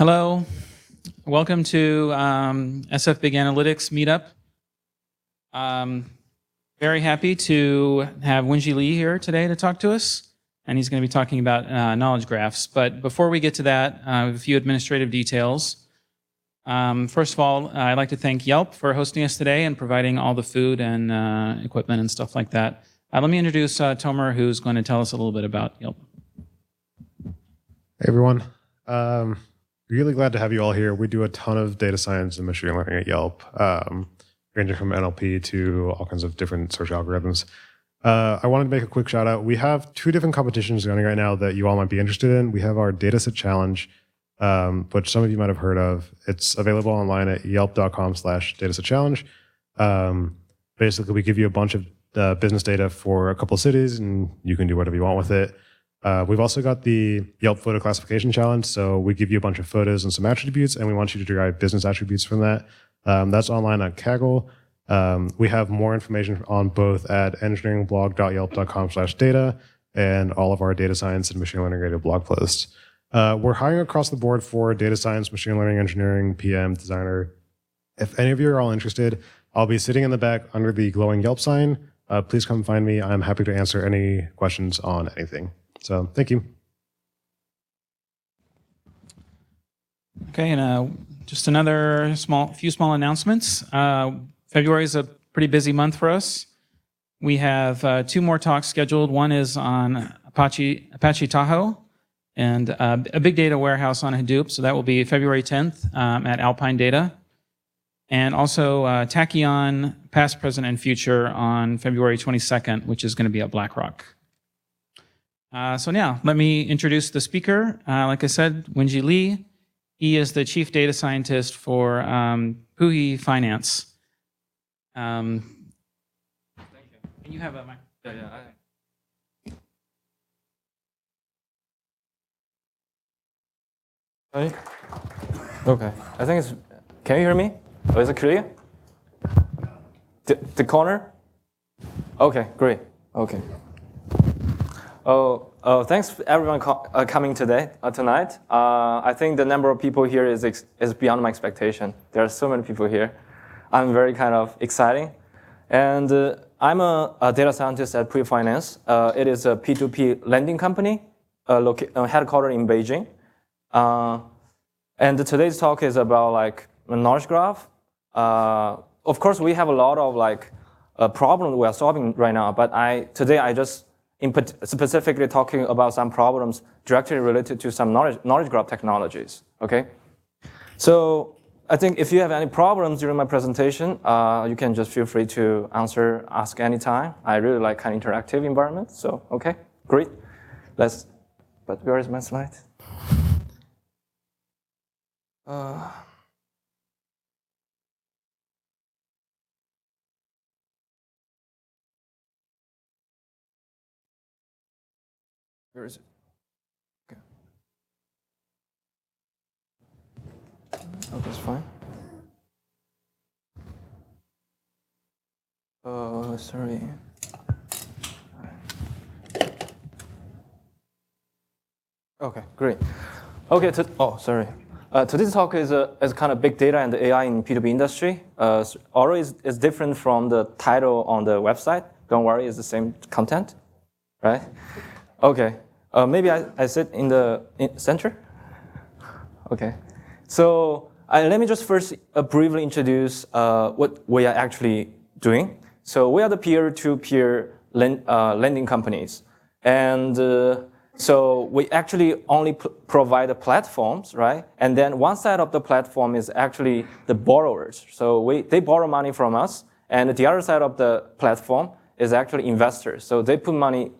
Hello, welcome to SF Big Analytics meetup. Very happy to have Wenji Lee here today to talk to us, and he's going to be talking about knowledge graphs. But before we get to that, I have a few administrative details. First of all, I'd like to thank Yelp for hosting us today and providing all the food and equipment and stuff like that. Let me introduce Tomer, who's going to tell us a little bit about Yelp. Hey everyone. Really glad to have you all here. We do a ton of data science and machine learning at Yelp, ranging from NLP to all kinds of different search algorithms. I wanted to make a quick shout out. We have two different competitions going right now that you all might be interested in. We have our dataset challenge, which some of you might have heard of. It's available online at yelp.com/dataset challenge. Basically, we give you a bunch of business data for a couple of cities, and you can do whatever you want with it. We've also got the Yelp photo classification challenge. So we give you a bunch of photos and some attributes, and we want you to derive business attributes from that. That's online at Kaggle. We have more information on both at engineeringblog.yelp.com/data and all of our data science and machine learning related blog posts. We're hiring across the board for data science, machine learning, engineering, PM, designer. If any of you are all interested, I'll be sitting in the back under the glowing Yelp sign. Please come find me. I'm happy to answer any questions on anything. So thank you. Okay, and just another few small announcements. February is a pretty busy month for us. We have two more talks scheduled. One is on Apache Tahoe and a big data warehouse on Hadoop. So that will be February 10th at Alpine Data. And also Tachyon, past, present, and future on February 22nd, which is going to be at BlackRock. So now, let me introduce the speaker. Like I said, Wenji Lee. He is the chief data scientist for Puhi Finance. Thank you. Can you have a mic? Hi. Okay. I think it's. Can you hear me? Oh, is it clear? The corner? Okay, great. Okay. Oh, thanks everyone coming tonight. I think the number of people here is beyond my expectation. There are so many people here. I'm very kind of exciting. And I'm a data scientist at Puhi Finance. It is a P2P lending company headquartered in Beijing. And today's talk is about like a knowledge graph. Of course, we have a lot of like problems we are solving right now, but today I just specifically talking about some problems directly related to some knowledge graph technologies, okay? So I think if you have any problems during my presentation, you can just feel free to ask anytime. I really like kind of interactive environment, so okay, great. But where is my slide? Where is it? Okay. Oh, that's fine. Oh, sorry. Okay, great. Okay, sorry. Today's talk is kind of big data and AI in P2P industry. Always is different from the title on the website. Don't worry, it's the same content, right? Okay, maybe I sit in the center? Okay, so let me just first briefly introduce what we are actually doing. So we are the peer-to-peer lending companies. And so we actually only provide the platforms, right? And then one side of the platform is actually the borrowers. So they borrow money from us, and the other side of the platform is actually investors. So they put money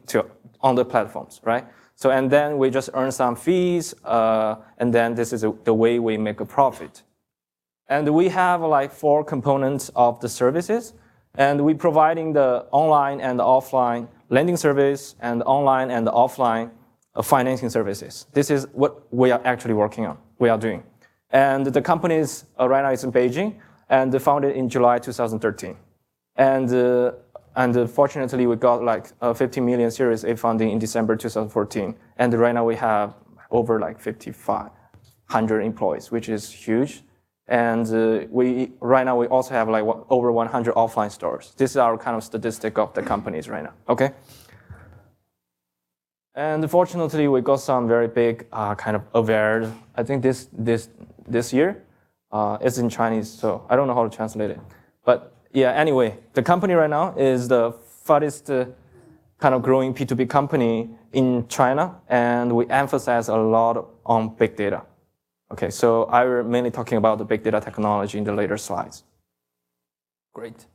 on the platforms, right? So, and then we just earn some fees, and then this is the way we make a profit. And we have like 4 components of the services, and we providing the online and offline lending service and online and offline financing services. This is what we are actually working on, we are doing. And the company is right now is in Beijing, and founded in July 2013. And fortunately, we got like 50 million Series A funding in December 2014. And right now we have over like 100 employees, which is huge. And right now we also have like over 100 offline stores. This is our kind of statistic of the companies right now. Okay. And fortunately, we got some very big kind of award. I think this year. It's in Chinese, so I don't know how to translate it. But yeah, anyway, the company right now is the fastest kind of growing P2P company in China, and we emphasize a lot on big data. Okay, so I will mainly talking about the big data technology in the later slides. Great.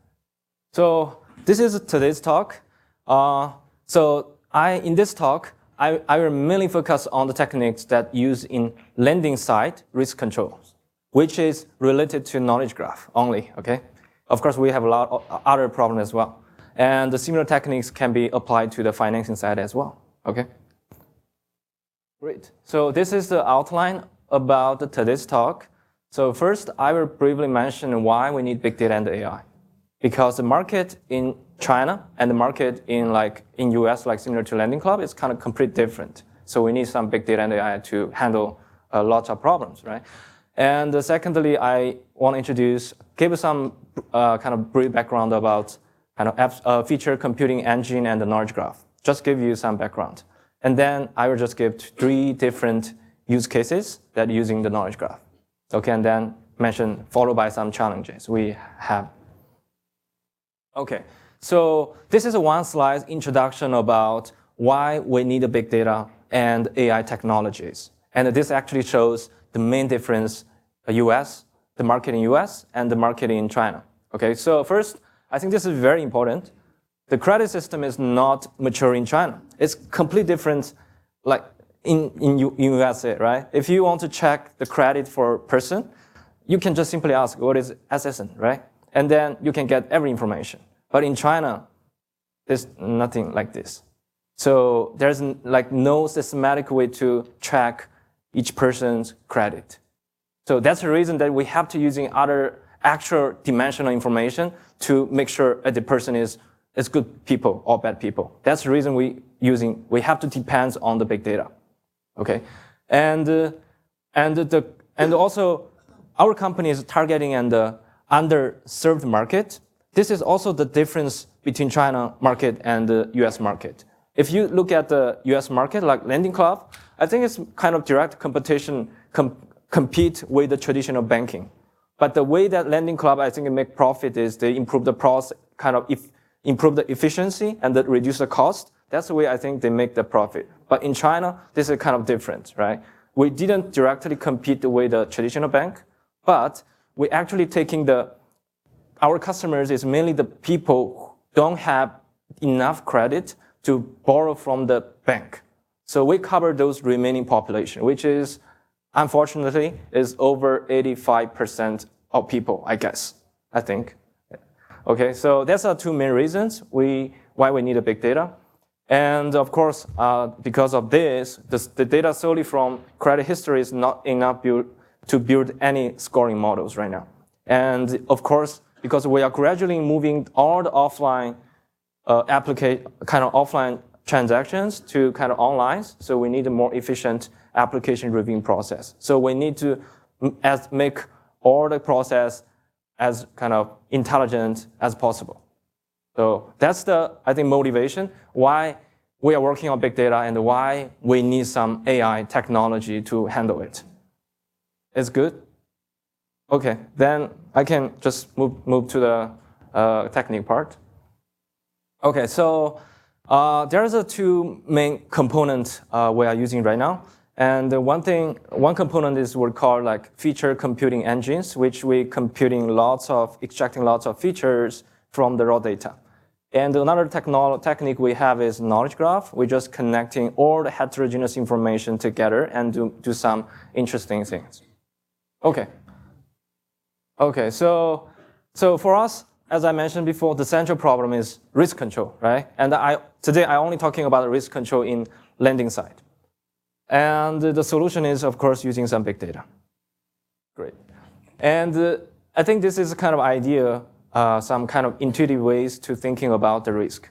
So this is today's talk. In this talk, I will mainly focus on the techniques that use in lending side risk controls, which is related to knowledge graph only, okay? Of course, we have a lot of other problems as well. And the similar techniques can be applied to the financing side as well, okay? Great. So this is the outline about today's talk. So first, I will briefly mention why we need big data and AI. Because the market in China and the market in US, like similar to Lending Club, is kind of completely different. So we need some big data and AI to handle lots of problems, right? And secondly, I want to give some kind of brief background about kind of feature computing engine and the knowledge graph. Just give you some background. And then I will just give 3 different use cases that using the knowledge graph. Okay, and then followed by some challenges we have. Okay, so this is one slide introduction about why we need a big data and AI technologies. And this actually shows the main difference, the market in US and the market in China. Okay, so first, I think this is very important. The credit system is not mature in China. It's completely different, like in USA, right? If you want to check the credit for a person, you can just simply ask, what is SSN, right? And then you can get every information. But in China, there's nothing like this. So there's like no systematic way to track each person's credit. So that's the reason that we have to using other actual dimensional information to make sure that the person is good people or bad people. That's the reason we have to depend on the big data. Okay, and also our company is targeting the underserved market. This is also the difference between China market and the US market. If you look at the US market, like Lending Club, I think it's kind of direct competition, compete with the traditional banking. But the way that Lending Club, I think, make profit is they improve the process, improve the efficiency and reduce the cost. That's the way I think they make the profit. But in China, this is kind of different, right? We didn't directly compete with the traditional bank, but we actually taking our customers is mainly the people who don't have enough credit to borrow from the bank. So we cover those remaining population, which is, unfortunately, is over 85% of people, I guess, I think. Okay, so that's the 2 main reasons why we need a big data. And of course, because of this, the data solely from credit history is not enough to build any scoring models right now. And of course, because we are gradually moving all the offline offline transactions to kind of online, so we need a more efficient application reviewing process. So we need to make all the process as kind of intelligent as possible. So that's I think, motivation why we are working on big data and why we need some AI technology to handle it. It's good? Okay, then I can just move to the technique part. Okay, so there's 2 main components we are using right now. And one component is what we call like feature computing engines, which we extracting lots of features from the raw data. And another technique we have is knowledge graph. We're just connecting all the heterogeneous information together and do some interesting things. Okay, so for us, as I mentioned before, the central problem is risk control, right? And today I only talking about risk control in lending side. And the solution is, of course, using some big data. Great. And I think this is a kind of idea, some kind of intuitive ways to thinking about the risk.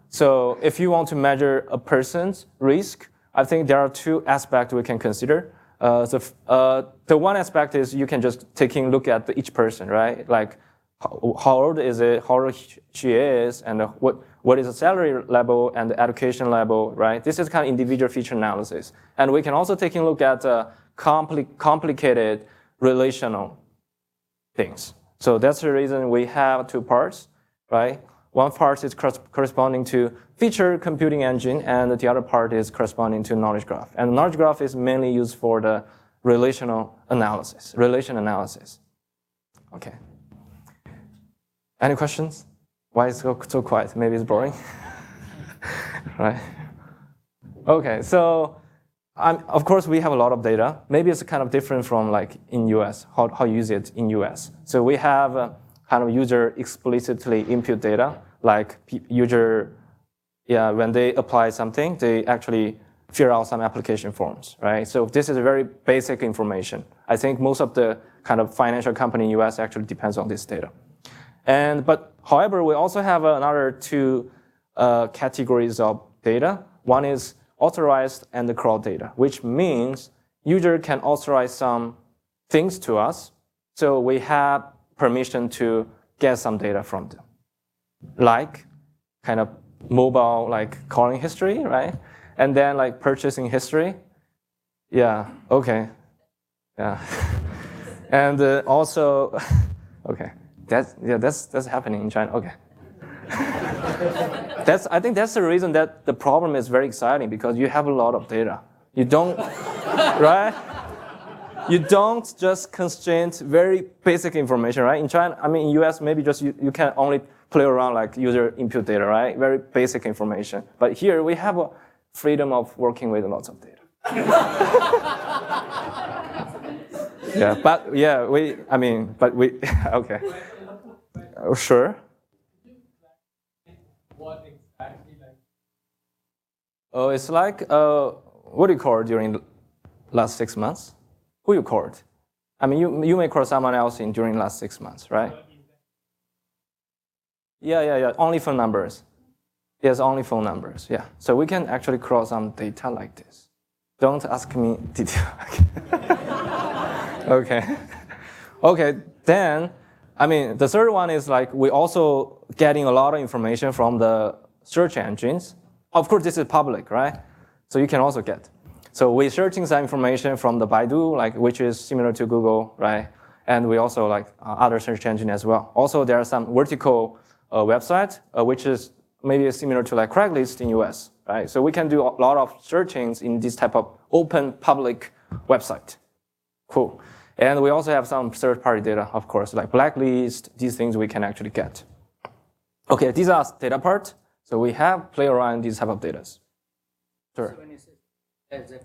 So if you want to measure a person's risk, I think there are 2 aspects we can consider. The one aspect is you can just taking a look at each person, right? Like how old is it, how old she is, and what is the salary level and the education level, right? This is kind of individual feature analysis. And we can also take a look at complicated relational things. So that's the reason we have two parts, right? One part is corresponding to feature computing engine, and the other part is corresponding to knowledge graph. And knowledge graph is mainly used for the relation analysis. Okay. Any questions? Why is it so quiet? Maybe it's boring. Right? Okay, so of course we have a lot of data. Maybe it's kind of different from like in US, how you use it in US. So we have kind of user explicitly input data, like user, when they apply something, they actually fill out some application forms, right? So this is a very basic information. I think most of the kind of financial company in US actually depends on this data. But however, we also have another two categories of data. One is authorized and the crowd data, which means user can authorize some things to us. So we have permission to get some data from them, like kind of mobile, like calling history, right? And then like purchasing history. Yeah, okay, yeah. And also, okay, that's happening in China, okay. I think that's the reason that the problem is very exciting, because you have a lot of data. You don't, right? You don't just constrain very basic information, right? In China, I mean, in US, maybe just you can only play around like user input data, right? Very basic information. But here we have a freedom of working with lots of data. Okay. Oh, sure. What exactly like? Oh, it's like, what do you call during the last 6 months? Who you called? I mean, you may call someone else during the last 6 months, right? Yeah. Only phone numbers. Yes, only phone numbers, yeah. So we can actually crawl some data like this. Don't ask me detail. Okay, then, I mean, the third one is like we also getting a lot of information from the search engines. Of course, this is public, right? So you can also get. So we're searching some information from the Baidu, like which is similar to Google, right? And we also like other search engine as well. Also, there are some vertical websites, which is maybe similar to like Craigslist in US, right? So we can do a lot of searchings in this type of open public website. Cool. And we also have some third-party data, of course, like blacklist, these things we can actually get. Okay, these are data part. So we have play around these type of data. Sure. So when you say as if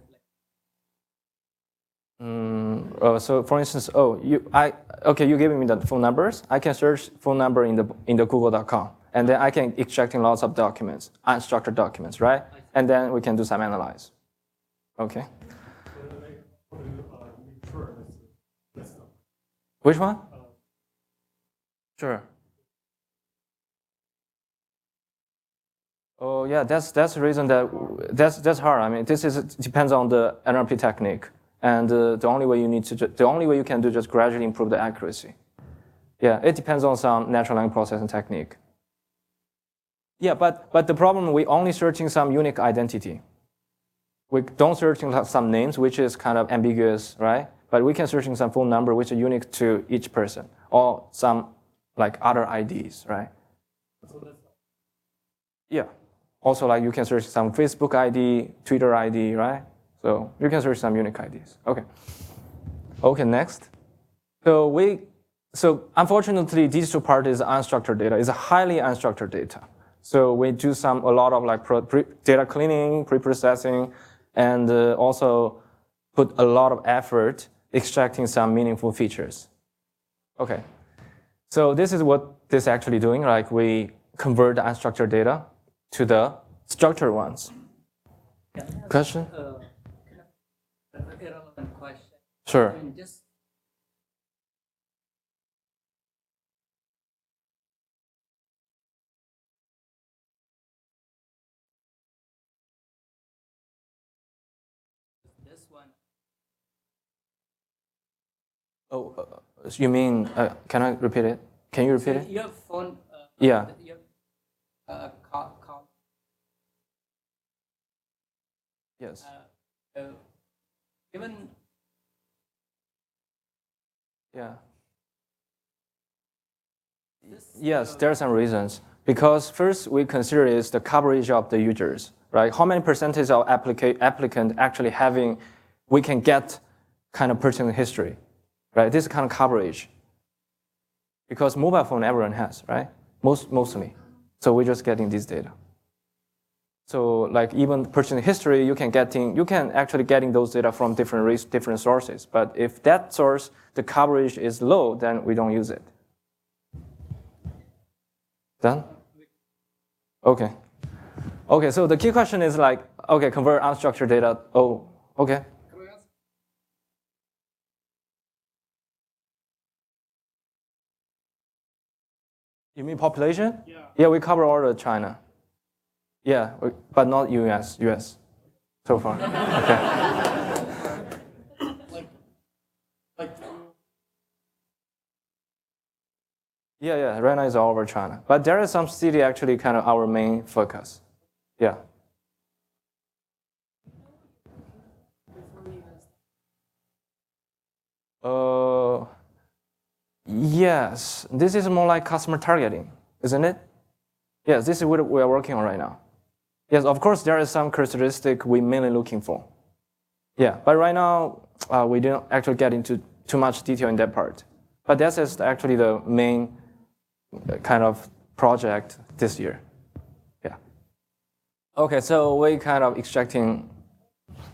So for instance, you giving me the phone numbers. I can search phone number in the Google.com, and then I can extracting lots of documents, unstructured documents, right? And then we can do some analyze. Okay. Which one? Sure. Oh yeah, that's the reason that's hard. I mean, depends on the NLP technique, and the only way you can do just gradually improve the accuracy. Yeah, it depends on some natural language processing technique. Yeah, but the problem, we only searching some unique identity. We don't searching some names, which is kind of ambiguous, right? But we can searching some phone number, which is unique to each person, or some like other IDs, right? Yeah. Also, like you can search some Facebook ID, Twitter ID, right? So you can search some unique IDs. Okay. Okay, next. So unfortunately, these two parts is unstructured data. It's a highly unstructured data. So we do a lot of like data cleaning, pre-processing, and also put a lot of effort extracting some meaningful features. Okay. So this is what this is actually doing. Like we convert the unstructured data to the structured ones. Question? Irrelevant question. Sure. I mean, just this one Oh, you mean, can I repeat it? Can you repeat it? Your phone. Yeah. Your call. Yes. Even. Yeah. This, Yes, there are some reasons. Because first, we consider is the coverage of the users, right? How many percentage of applicant actually having, we can get kind of purchasing history, right? This kind of coverage. Because mobile phone everyone has, right? Mostly. So we're just getting this data. So like even purchasing history, you can actually getting those data from different sources. But if that source, the coverage is low, then we don't use it. Done? Okay. Okay, so the key question is like, okay, convert unstructured data. Oh, okay. You mean population? Yeah. Yeah, we cover all of China. Yeah, but not US so far. Okay. Yeah, right now it's all over China. But there is some city actually kind of our main focus. Yeah. Yes, this is more like customer targeting, isn't it? Yes, this is what we are working on right now. Yes, of course, there is some characteristic we're mainly looking for. Yeah, but right now, we didn't actually get into too much detail in that part. But that is actually the main kind of project this year. Yeah. Okay, so we kind of extracting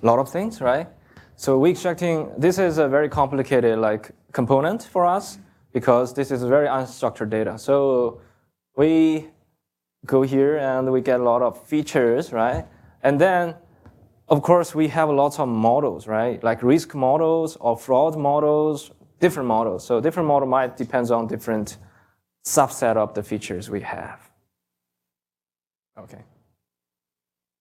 a lot of things, right? So we extracting, this is a very complicated like component for us because this is very unstructured data. So we go here and we get a lot of features, right? And then, of course, we have lots of models, right? Like risk models or fraud models, different models. So different model might depend on different subset of the features we have. Okay.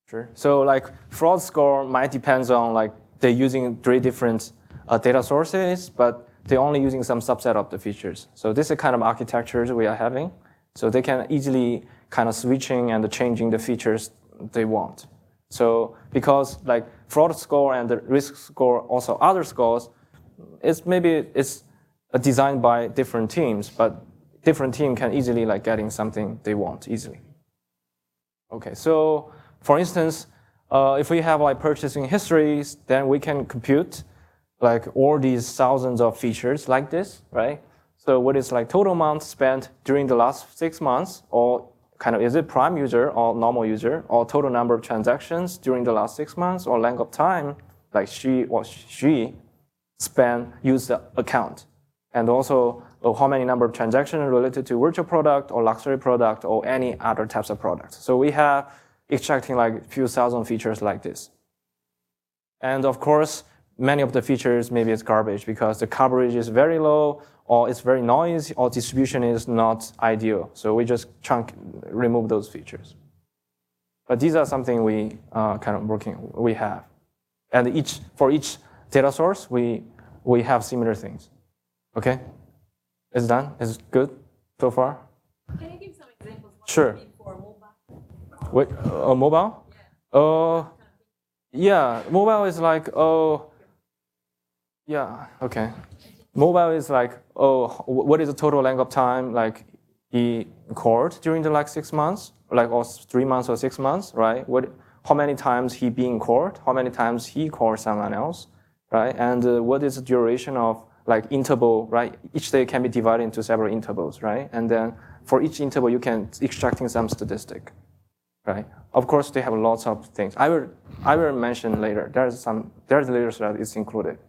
Sure. So like fraud score might depend on like they're using 3 different data sources, but they're only using some subset of the features. So this is kind of architectures we are having. So they can easily kind of switching and changing the features they want. So because like fraud score and the risk score, also other scores, it's designed by different teams, but different team can easily like getting something they want easily. Okay, so for instance, if we have like purchasing histories, then we can compute like all these thousands of features like this, right? So what is like total amount spent during the last 6 months, or kind of is it prime user or normal user, or total number of transactions during the last 6 months, or length of time, like she use the account, and also how many number of transactions related to virtual product or luxury product or any other types of products. So we have extracting like a few thousand features like this. And of course, many of the features maybe it's garbage because the coverage is very low, or it's very noisy, or distribution is not ideal. So we just remove those features. But these are something we kind of we have. And for each data source, we have similar things. Okay? It's done? It's good so far? Can you give some examples? Sure. For mobile? Wait, mobile? Yeah, mobile is like, yeah, okay. Mobile is like, what is the total length of time like he court during the like 6 months, like or 3 months or 6 months, right? How many times he be in court? How many times he court someone else, right? And what is the duration of like interval, right? Each day can be divided into several intervals, right? And then for each interval, you can extracting some statistic, right? Of course, they have lots of things. I will mention later. There's later that is included.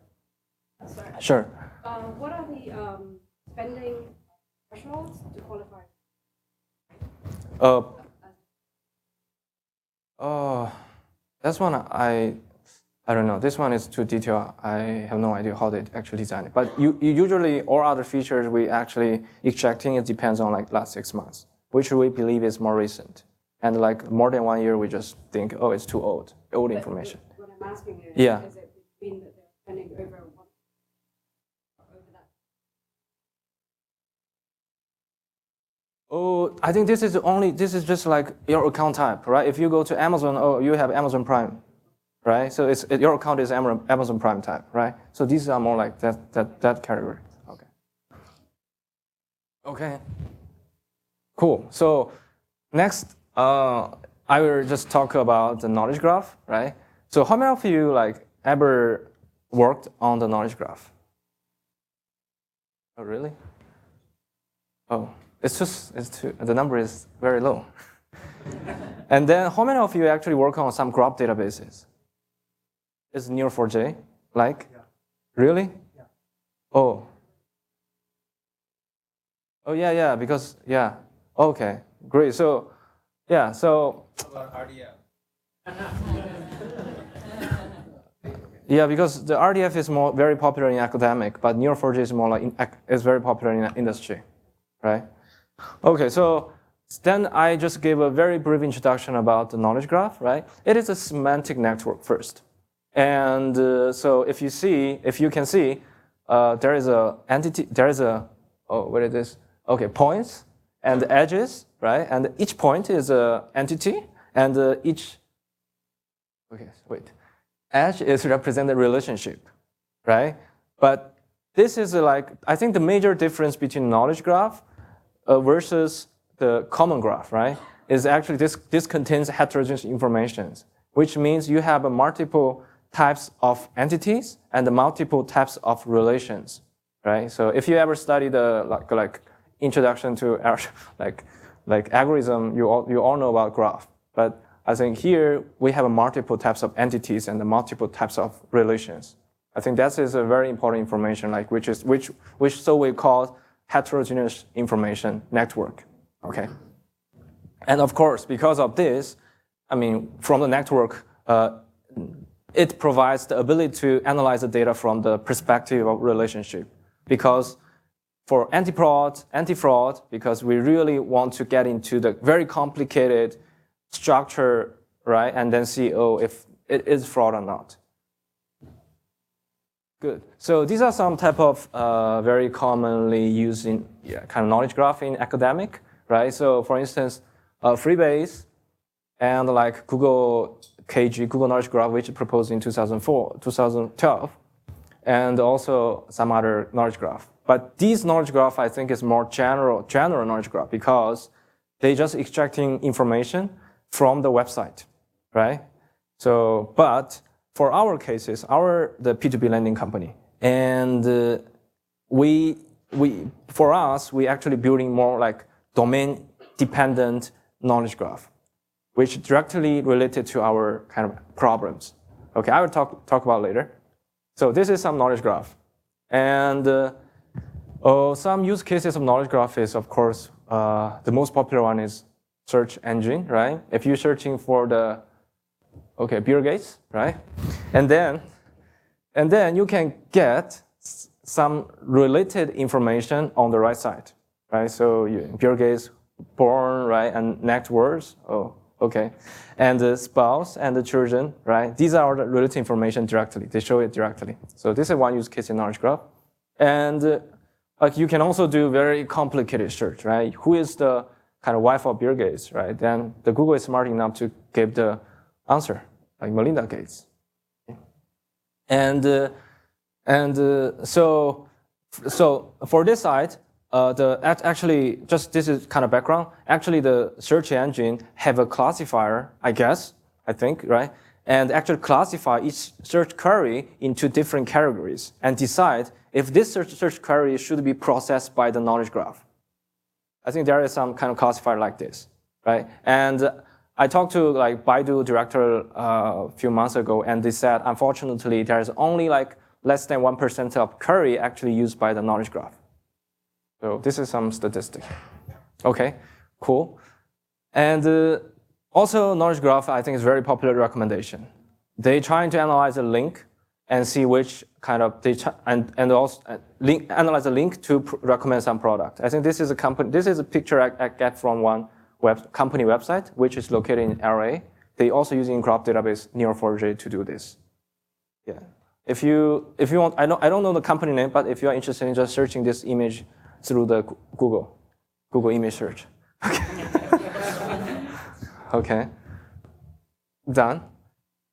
Sorry. Sure. What are the spending thresholds to qualify? That's one I don't know. This one is too detailed. I have no idea how they actually design it. But usually all other features we actually extracting, it depends on like last 6 months, which we believe is more recent. And like more than 1 year, we just think, it's too old information. What I'm asking is, Yeah. Is it between that they're spending over that Oh, I think this is just like your account type, right? If you go to Amazon, oh, you have Amazon Prime, right? So your account is Amazon Prime type, right? So these are more like that category. Okay. Okay. Cool. So next, I will just talk about the knowledge graph, right? So how many of you like ever worked on the knowledge graph? Oh, really? Oh, the number is very low. And then how many of you actually work on some graph databases? Is Neo4j like? Yeah. Really? Yeah. Oh. Oh yeah, because yeah. Okay, great. So yeah, so About RDF. yeah, because the RDF is very popular in academic, but Neo4j is more like is very popular in industry, right? Okay, so then I just gave a very brief introduction about the knowledge graph, right? It is a semantic network first, and so if you can see, there is a entity, what is this? Okay, points and edges, right? And each point is a entity, and edge is represent the relationship, right? But this is I think the major difference between knowledge graph versus the common graph, right, is actually this contains heterogeneous information, which means you have multiple types of entities and multiple types of relations, right? So if you ever study the like introduction to like algorithm, you all know about graph, but I think here we have multiple types of entities and multiple types of relations. I think that is a very important information, like which so we call heterogeneous information network. Okay, and of course because of this, I mean from the network, it provides the ability to analyze the data from the perspective of relationship. Because for anti-fraud, because we really want to get into the very complicated structure, right, and then see if it is fraud or not. Good. So these are some type of very commonly used in kind of knowledge graph in academic, right? So for instance, Freebase and like Google Knowledge Graph, which was proposed in 2012, and also some other knowledge graph. But these knowledge graph, I think, is more general knowledge graph because they just extracting information from the website, right? So, but for our cases, the P2P lending company, and for us, we actually building more like domain-dependent knowledge graph, which directly related to our kind of problems. Okay, I will talk about later. So this is some knowledge graph, and some use cases of knowledge graph is, of course, the most popular one is search engine, right? If you're searching for Bill Gates, right? And then you can get some related information on the right side, right? So Bill Gates born, right, and next words, okay, and the spouse and the children, right? These are the related information directly. They show it directly. So this is one use case in knowledge graph, and you can also do very complicated search, right? Who is the kind of wife of Bill Gates, right? Then the Google is smart enough to give the answer, like Melinda Gates. And so for this side, this is kind of background. Actually, the search engine have a classifier, I think, right? And actually classify each search query into different categories and decide if this search query should be processed by the knowledge graph. I think there is some kind of classifier like this, right? And I talked to like Baidu director a few months ago, and they said, unfortunately, there is only like less than 1% of query actually used by the knowledge graph. So this is some statistic. Okay, cool. And also knowledge graph, I think, is very popular recommendation. They trying to analyze a link and see which kind of and also analyze a link to recommend some product. I think this is a picture I get from one company website, which is located in LA. They also using graph database Neo4j to do this. Yeah. If you want, I don't know the company name, but if you are interested in just searching this image through the Google image search. Okay, done.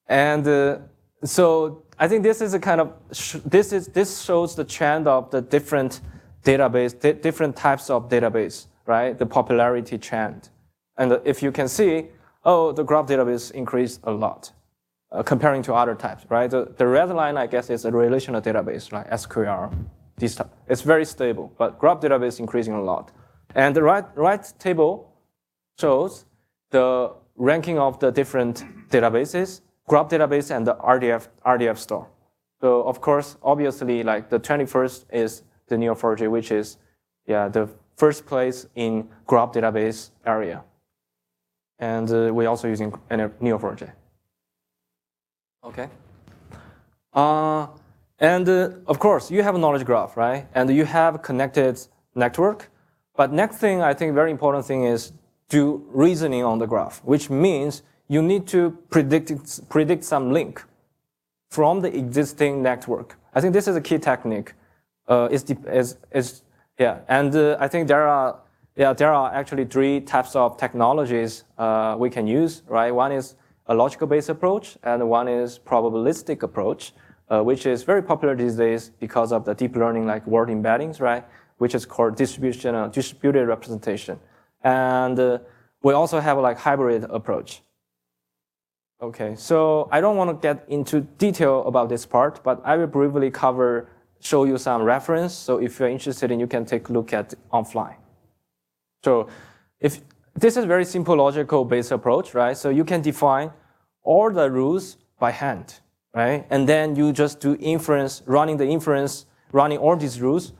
And so I think this is a kind of this shows the trend of the different database, different types of database, right? The popularity trend. And if you can see, oh, the graph database increased a lot comparing to other types, right? The red line, I guess, is a relational database, like SQL. This type. It's very stable, but graph database increasing a lot. And the right table shows the ranking of the different databases, graph database and the RDF store. So of course, obviously, like the 21st is the Neo4j, which is the first place in graph database area. And we're also using Neo4j. Okay. And of course, you have a knowledge graph, right? And you have connected network. But next thing, I think very important thing is do reasoning on the graph, which means you need to predict some link from the existing network. I think this is a key technique. And I think there are actually three types of technologies we can use, right? One is a logical-based approach, and one is probabilistic approach, which is very popular these days because of the deep learning, like word embeddings, right? Which is called distributed representation. And we also have like hybrid approach. Okay, so I don't want to get into detail about this part, but I will briefly show you some reference. So if you're interested in, you can take a look at offline. So if this is very simple logical-based approach, right? So you can define all the rules by hand, right? And then you just do inference, running all these rules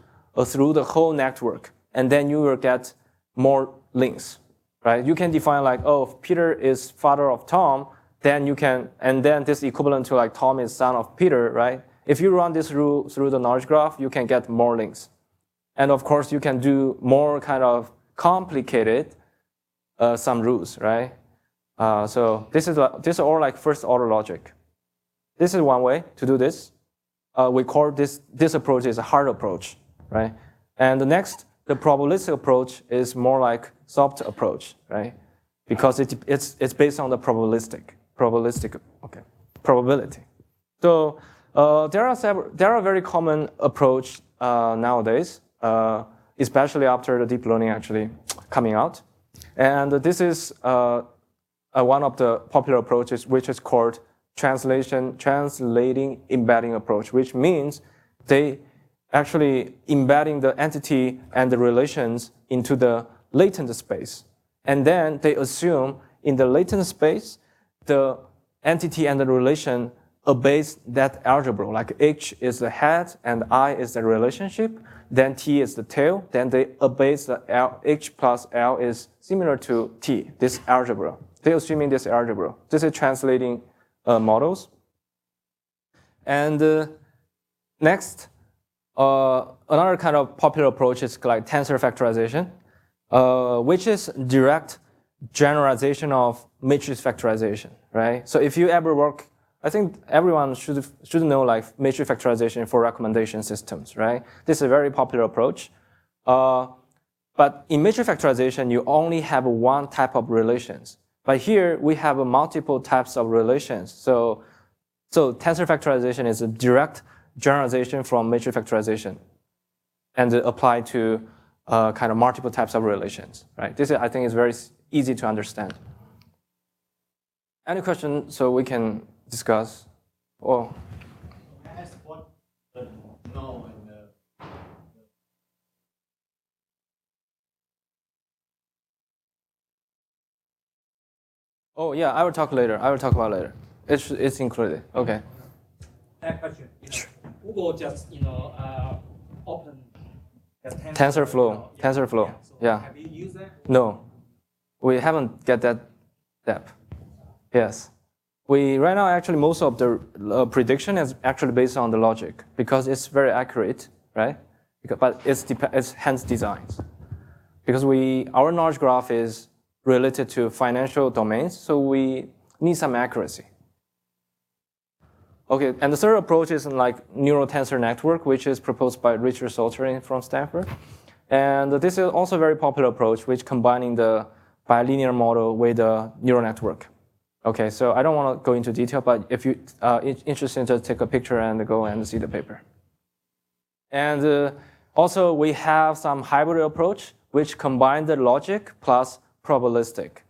through the whole network. And then you will get more links, right? You can define like, oh, if Peter is father of Tom, then you can, and then this equivalent to like Tom is son of Peter, right? If you run this rule through the knowledge graph, you can get more links. And of course, you can do more kind of complicated some rules, right? So this is all like first order logic. This is one way to do this. We call this approach is a hard approach, right? And the next, the probabilistic approach is more like soft approach, right? Because it's based on the probability. So there are very common approach nowadays, especially after the deep learning actually coming out. And this is one of the popular approaches, which is called translating embedding approach, which means they actually embedding the entity and the relations into the latent space. And then they assume in the latent space, the entity and the relation obeys that algebra, like H is the head and I is the relationship, then T is the tail, then they obey the L, H plus L is similar to T, this algebra. They're assuming this algebra. This is translating models. And next, another kind of popular approach is like tensor factorization, which is direct generalization of matrix factorization, right? So if you ever work, I think everyone should know like matrix factorization for recommendation systems, right? This is a very popular approach. But in matrix factorization, you only have one type of relations. But here we have multiple types of relations. So tensor factorization is a direct generalization from matrix factorization and applied to kind of multiple types of relations, right? This, I think, is very easy to understand. Any question so we can discuss? Oh. Can I ask what the no and the Oh yeah, I will talk later. I will talk about later. It's included. Okay. question? Google just open TensorFlow. TensorFlow. Yeah. Have you used that? No, we haven't get that depth. Yes. Right now, actually, most of the prediction is actually based on the logic because it's very accurate, right? But it's hence designs. Because our knowledge graph is related to financial domains, so we need some accuracy. Okay, and the third approach is like neural tensor network, which is proposed by Richard Salter from Stanford. And this is also a very popular approach, which combining the bilinear model with the neural network. Okay, so I don't want to go into detail, but if you are interested, just take a picture and go and see the paper. And also, we have some hybrid approach, which combine the logic plus probabilistic.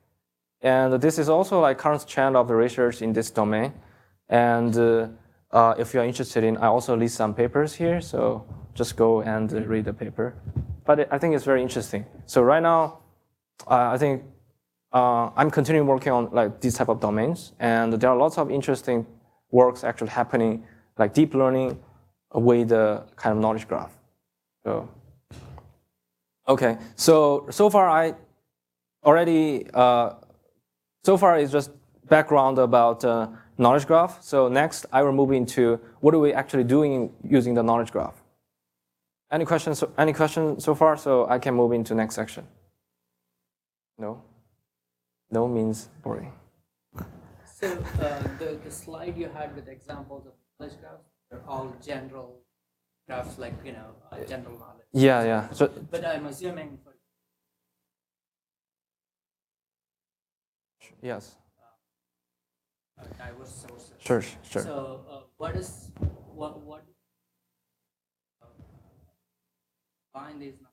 And this is also like current trend of the research in this domain. And if you're interested in, I also list some papers here, so just go and read the paper. But I think it's very interesting. So right now, I think I'm continuing working on like these type of domains, and there are lots of interesting works actually happening, like deep learning with the kind of knowledge graph. So, okay, so far I already, so far it's just background about knowledge graph. So next I will move into what are we actually doing using the knowledge graph. Any questions so far? So I can move into next section. No? No means boring. So the slide you had with examples of knowledge graphs, they're all general graphs, like, general knowledge. Yeah. So, but I'm assuming for yes. Diverse sources. Sure. So what find these numbers?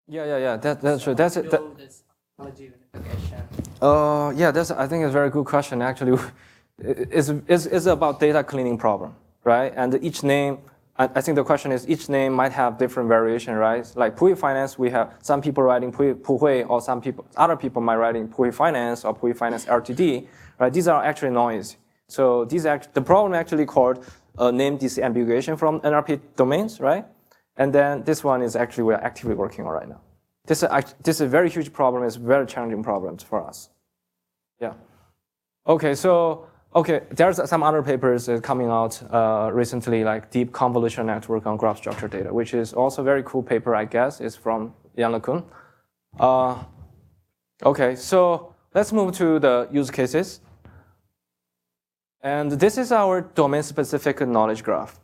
Yeah. That's true. That's it. This technology unification. Yeah, I think it's a very good question. Actually, it's about data cleaning problem, right? And each name, I think the question is each name might have different variation, right? Like Puyi Finance, we have some people writing Puhui, or other people might writing Puyi Finance or Puyi Finance Ltd, right? These are actually noise. So the problem actually called name disambiguation from NLP domains, right? And then this one is actually we're actively working on right now. This is a very huge problem. It's a very challenging problem for us. Yeah. Okay, so there's some other papers coming out recently, like deep convolution network on graph structure data, which is also a very cool paper, I guess. It's from Yan LeCun. Okay, so let's move to the use cases. And this is our domain-specific knowledge graph.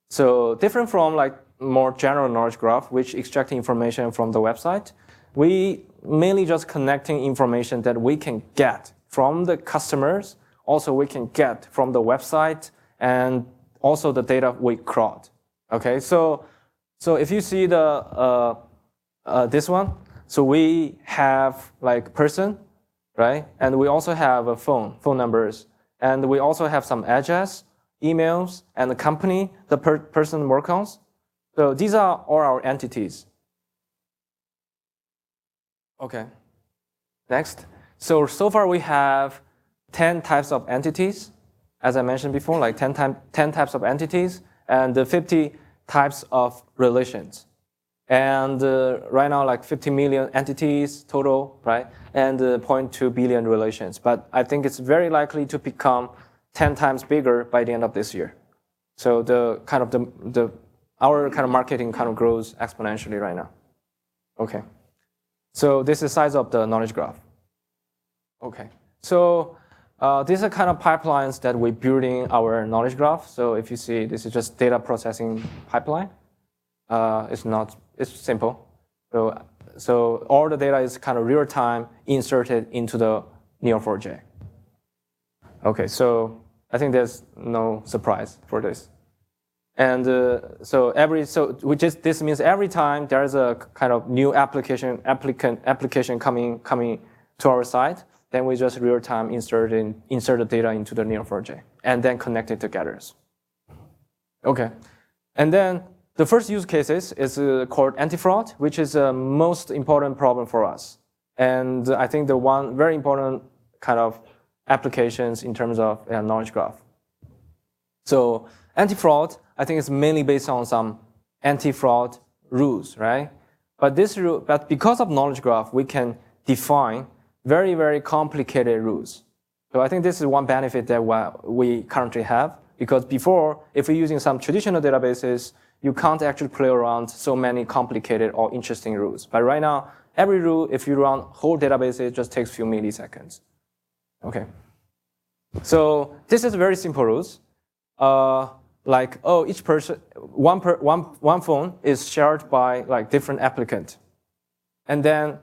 So different from like more general knowledge graph, which extract information from the website, we mainly just connecting information that we can get from the customers. Also, we can get from the website and also the data we crawled. Okay, so if you see the this one, so we have like person, right? And we also have a phone numbers, and we also have some address, emails, and the company the person works on. So these are all our entities. Okay, next. So far we have 10 types of entities, as I mentioned before, like 10 types of entities and 50 types of relations. And right now, like 50 million entities total, right? And 0.2 billion relations. But I think it's very likely to become 10 times bigger by the end of this year. So our kind of marketing kind of grows exponentially right now. Okay. So this is the size of the knowledge graph. Okay. So these are kind of pipelines that we're building our knowledge graph. So if you see, this is just data processing pipeline. It's simple. So all the data is kind of real time inserted into the Neo4j. Okay, so I think there's no surprise for this. And this means every time there is a kind of new application coming to our site, then we just real time insert the data into the Neo4j and then connect it together. Okay, and then the first use cases is called Antifraud, which is the most important problem for us. And I think the one very important kind of applications in terms of knowledge graph. So Antifraud, I think it's mainly based on some anti-fraud rules, right? But because of knowledge graph, we can define very, very complicated rules. So I think this is one benefit that we currently have, because before, if we're using some traditional databases, you can't actually play around so many complicated or interesting rules. But right now, every rule, if you run whole database, it just takes a few milliseconds. Okay. So this is very simple rules. Like, oh, each person, one phone is shared by like different applicant. And then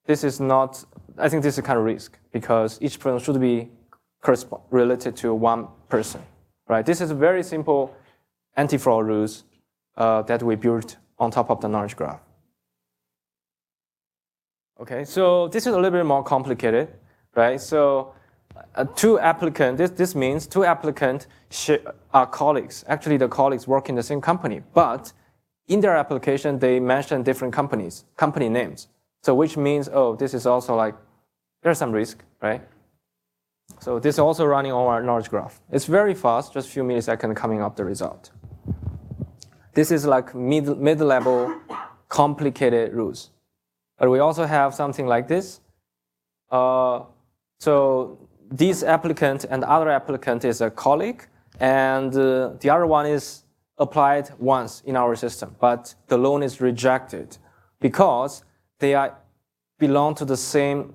this is not, I think this is kind of risk because each phone should be related to one person, right? This is a very simple anti-fraud rules that we built on top of the knowledge graph. Okay, so this is a little bit more complicated, right? So two applicants, this means two applicants are colleagues. Actually, the colleagues work in the same company, but in their application, they mention different companies, company names. So which means, oh, this is also like, there's some risk, right? So this is also running on our knowledge graph. It's very fast, just a few milliseconds coming up the result. This is like mid-level complicated rules. But we also have something like this. So this applicant and other applicant is a colleague, and the other one is applied once in our system, but the loan is rejected because they belong to the same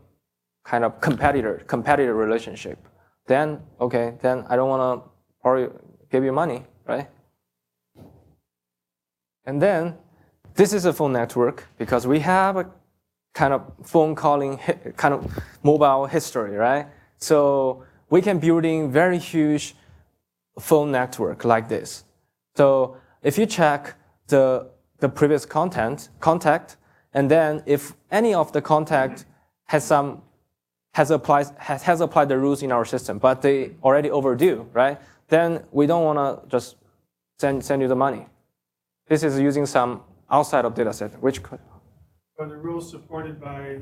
kind of competitor relationship. Then, okay, then I don't want to give you money, right? And then this is a phone network because we have a kind of phone calling, kind of mobile history, right? So we can building very huge phone network like this. So if you check the previous contact, and then if any of the contact has applied the rules in our system, but they already overdue, right? Then we don't want to just send you the money. This is using some outside of data set. Which could? Are the rules supported by?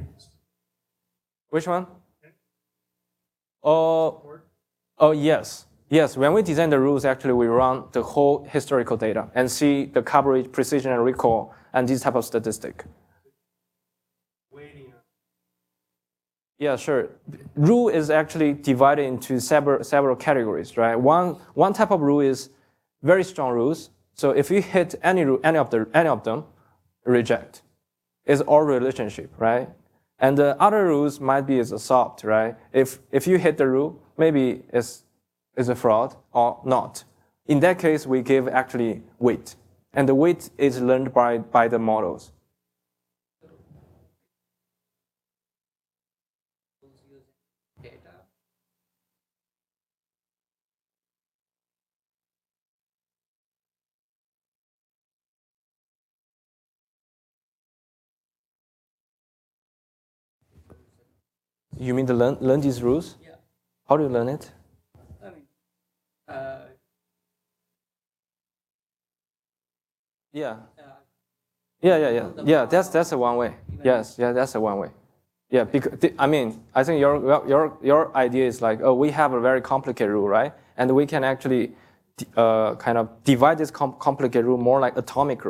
Which one? Oh, yes. Yes, when we design the rules, actually we run the whole historical data and see the coverage, precision, and recall, and this type of statistic. Yeah, sure. Rule is actually divided into several categories, right? One type of rule is very strong rules. So if you hit any of them, reject. It's all relationship, right? And the other rules might be as a soft, right? If you hit the rule, maybe it's a fraud or not. In that case, we give actually weight, and the weight is learned by the models. You mean to learn these rules? Yeah. How do you learn it? I mean, Yeah. Yeah. That's a one way. Yes. Yeah. That's a one way. Yeah. Because I mean, I think your idea is like, oh, we have a very complicated rule, right? And we can actually kind of divide this complicated rule more like atomic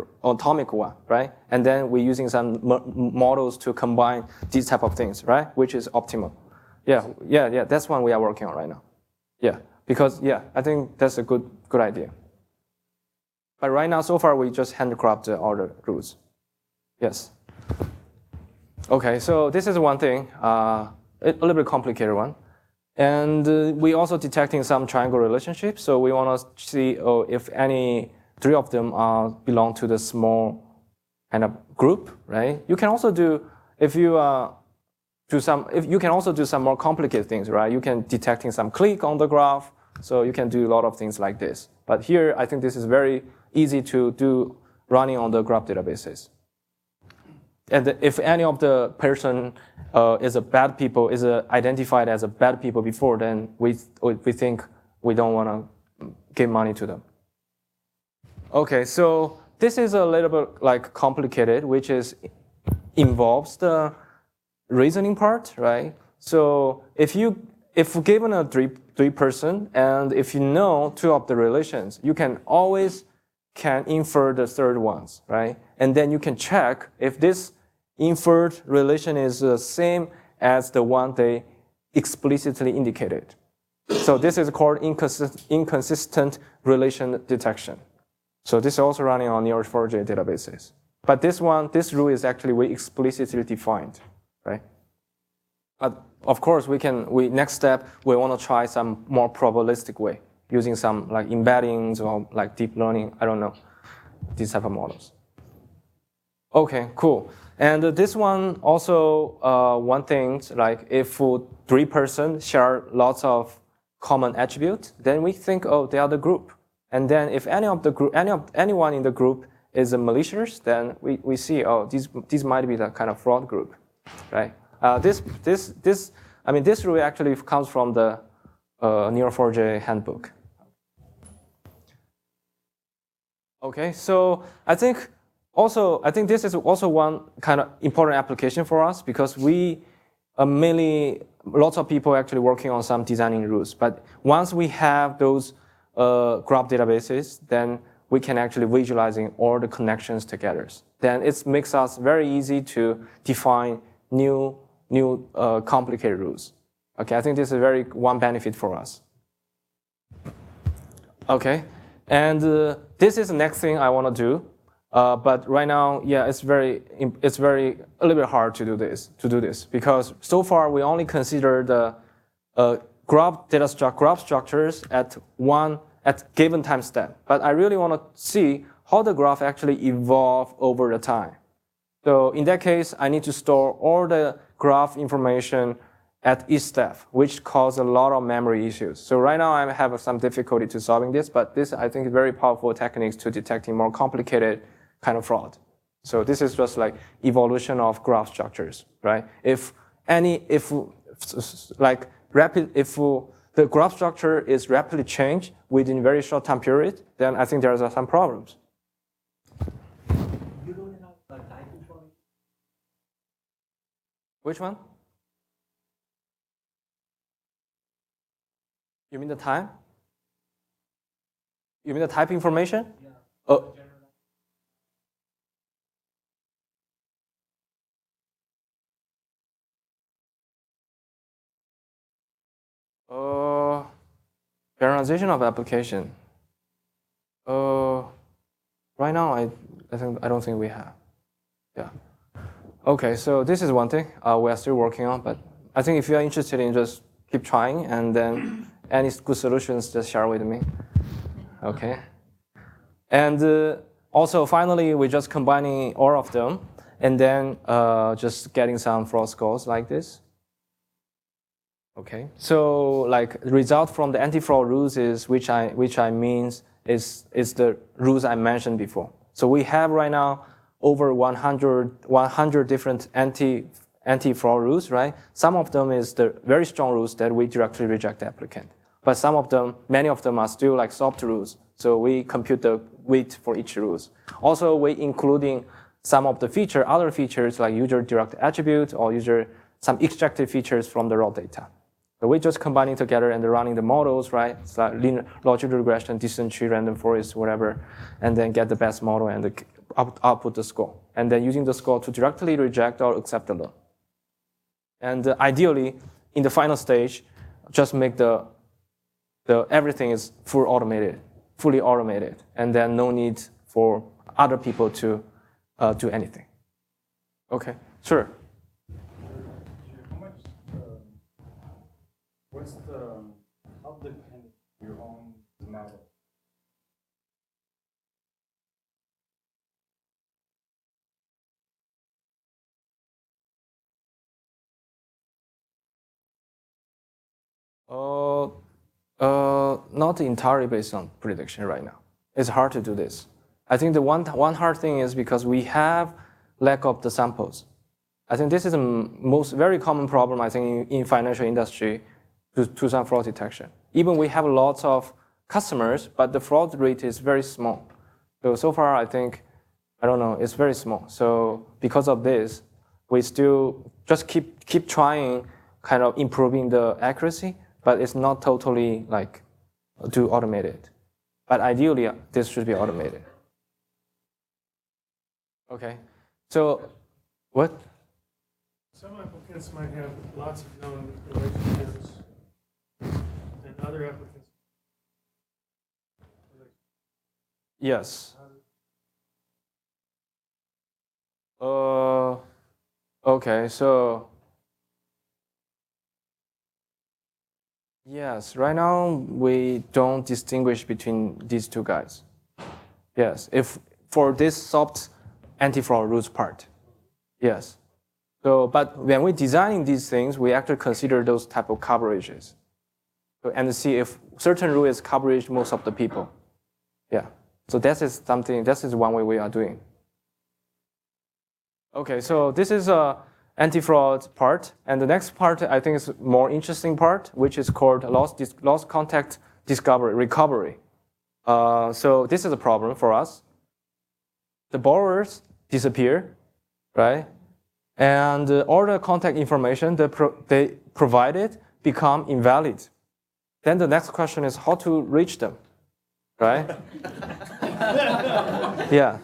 one, right? And then we're using some models to combine these type of things, right? Which is optimal. Yeah. That's one we are working on right now. Yeah, because I think that's a good idea. But right now, so far, we just handcrafted all the rules. Yes. Okay, so this is one thing, a little bit complicated one. And we also detecting some triangle relationships. So we want to see if any three of them belong to the small kind of group, right? You can also do, if you can also do some more complicated things, right? You can detecting some click on the graph. So you can do a lot of things like this. But here, I think this is very easy to do running on the graph databases. And if any of the person is identified as a bad people before, then we think we don't want to give money to them. Okay, so this is a little bit like complicated, which involves the reasoning part, right? So if given a three person, and if you know two of the relations, you can always infer the third ones, right? And then you can check if this inferred relation is the same as the one they explicitly indicated. So this is called inconsistent relation detection. So this is also running on Neo4j databases. But this rule is actually we explicitly defined, right? of course, next step, we want to try some more probabilistic way, using some like embeddings or like deep learning, I don't know, these type of models. Okay, cool. And this one also, one thing, like if 3 persons share lots of common attributes, then we think, oh, they are the group. And then if anyone in the group is malicious, then we see, oh, these might be the kind of fraud group, right? This rule actually comes from the Neo4j handbook. Okay, so I think this is also one kind of important application for us because we lots of people actually working on some designing rules. But once we have those graph databases, then we can actually visualizing all the connections together. Then it makes us very easy to define new complicated rules. Okay, I think this is one benefit for us. Okay, and this is the next thing I want to do. But right now, yeah, it's a little bit hard to do this because so far we only consider the graph structures at given time step. But I really want to see how the graph actually evolve over the time. So in that case, I need to store all the graph information at each step, which cause a lot of memory issues. So right now I have some difficulty to solving this, but this I think is very powerful techniques to detecting more complicated kind of fraud. So this is just like evolution of graph structures, right? If the graph structure is rapidly changed within very short time period, then I think there are some problems. You don't have a type information? Which one? You mean the time? You mean the type information? Yeah. Oh. Generalization of application. Right now, I don't think we have. Yeah. Okay, so this is one thing we are still working on, but I think if you are interested in just keep trying, and then any good solutions, just share with me. Okay. And also, finally, we're just combining all of them, and then just getting some fraud scores like this. Okay, so like the result from the anti-fraud rules is which I means is the rules I mentioned before. So we have right now over 100 different anti-fraud rules, right? Some of them is the very strong rules that we directly reject the applicant, but many of them are still like soft rules. So we compute the weight for each rules. Also, we including some of the other features like user direct attribute or some extracted features from the raw data. So we're just combining together and running the models, right? It's like linear logical regression, distant tree, random forest, whatever, and then get the best model and output the score. And then using the score to directly reject or accept the loan. And ideally, in the final stage, just make the everything is fully automated, and then no need for other people to do anything. Okay, sure. How dependent you're on the model? Not entirely based on prediction right now. It's hard to do this. I think the one hard thing is because we have lack of the samples. I think this is the very common problem, I think, in financial industry to some fraud detection. Even we have lots of customers, but the fraud rate is very small. So far, I think, I don't know, it's very small. So because of this, we still just keep trying kind of improving the accuracy, but it's not totally like to automate it. But ideally, this should be automated. Okay, so what? Some applicants might have lots of known relationships, and other applicants. Yes. Okay, so Yes, right now we don't distinguish between these two guys. Yes, if for this soft anti-fraud rules part. Yes. So, but when we're designing these things, we actually consider those type of coverages. So, and see if certain rule is coverage most of the people. Yeah. So this is one way we are doing. Okay, so this is a anti-fraud part. And the next part, I think, is more interesting part, which is called lost contact recovery. So this is a problem for us. The borrowers disappear, right? And all the contact information they provided become invalid. Then the next question is how to reach them, right? Yeah.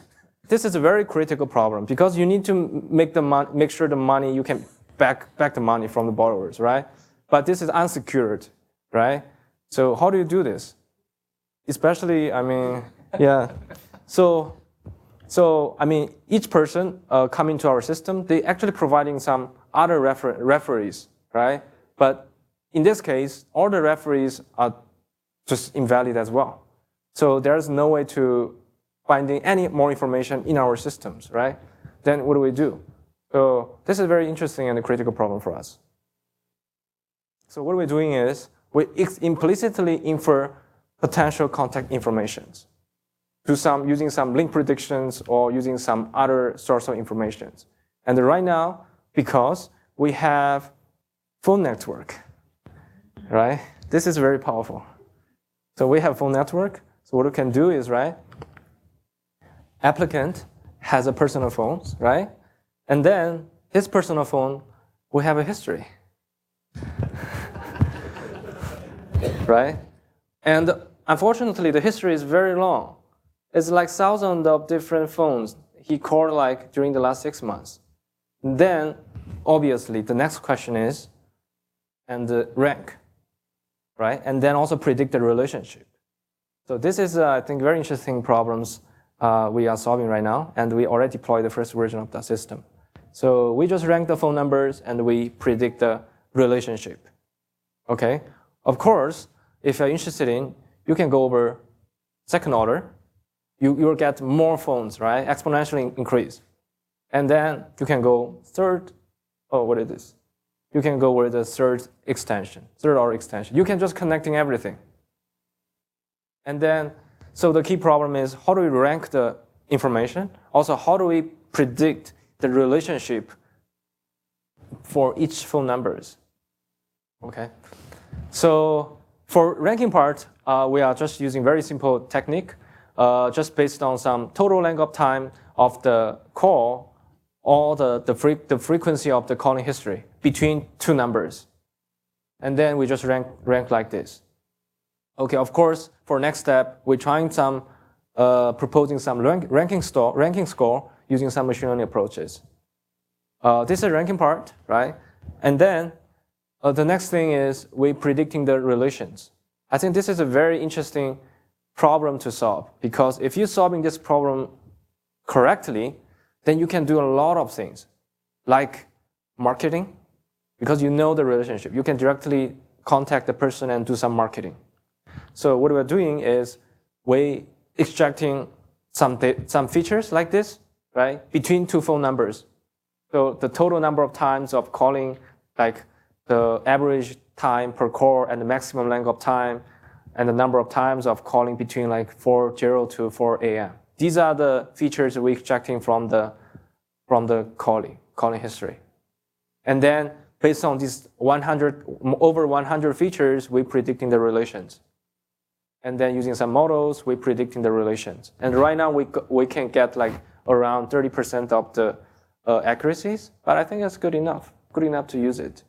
This is a very critical problem because you need to make sure the money, you can back the money from the borrowers, right? But this is unsecured, right? So how do you do this? Especially, I mean, yeah. So I mean, each person coming to our system, they actually providing some other referees, right? But in this case, all the referees are just invalid as well. So there's no way to finding any more information in our systems, right? Then what do we do? So this is a very interesting and a critical problem for us. So what we're doing is we implicitly infer potential contact informations using some link predictions or using some other source of information. And right now, because we have phone network, right? This is very powerful. So we have phone network. So what we can do is, right? Applicant has a personal phone, right? And then his personal phone, we have a history, right? And unfortunately, the history is very long. It's like thousands of different phones he called like during the last 6 months. Then, obviously, the next question is, and rank, right? And then also predict the relationship. So this is, I think, very interesting problems we are solving right now, and we already deployed the first version of the system. So we just rank the phone numbers, and we predict the relationship, okay? Of course, if you're interested in, you can go over second order. You will get more phones, right? Exponentially increase. And then you can go third, oh, what is this? You can go with the third order extension. You can just connecting everything. And then, so the key problem is how do we rank the information? Also, how do we predict the relationship for each phone numbers? Okay. So for ranking part, we are just using very simple technique, just based on some total length of time of the call or the frequency of the calling history between two numbers. And then we just rank like this. Okay, of course, for next step, we're trying some, proposing some ranking score using some machine learning approaches. This is the ranking part, right? And then the next thing is we're predicting the relations. I think this is a very interesting problem to solve because if you're solving this problem correctly, then you can do a lot of things like marketing because you know the relationship. You can directly contact the person and do some marketing. So what we're doing is we extracting some features like this, right, between two phone numbers. So the total number of times of calling, like the average time per call and the maximum length of time, and the number of times of calling between like 4:00 to 4 a.m. These are the features we're extracting from the calling history. And then based on these over 100 features, we're predicting the relations. And then using some models, we're predicting the relations. And right now we can get like around 30% of the accuracies, but I think that's good enough to use it.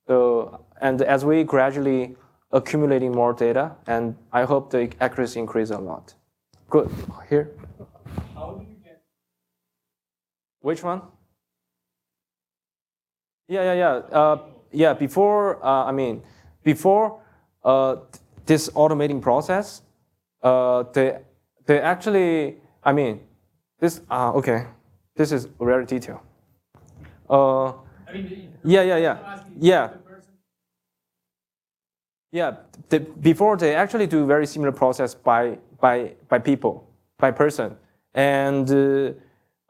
So, and as we gradually accumulating more data, and I hope the accuracy increase a lot. Good. Here. How do you get? Which one? Yeah. Before this automating process, they actually, this. Okay, this is very detailed. Yeah. Yeah, before they actually do very similar process by person. And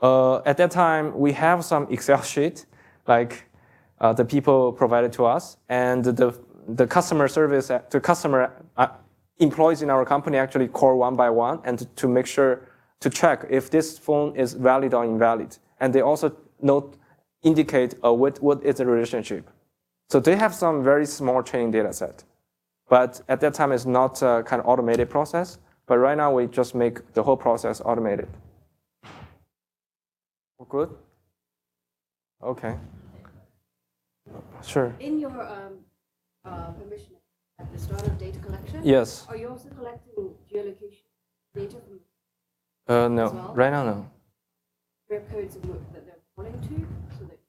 at that time, we have some Excel sheet, like the people provided to us, and the customer service, the customer employees in our company actually call one by one and to make sure, to check if this phone is valid or invalid. And they also indicate what is the relationship. So they have some very small training data set. But at that time, it's not a kind of automated process. But right now, we just make the whole process automated. Good? Okay. Sure. In your permission at the start of data collection, Yes. are you also collecting geolocation data from No. well? Right now, no. web codes that they're calling to? So that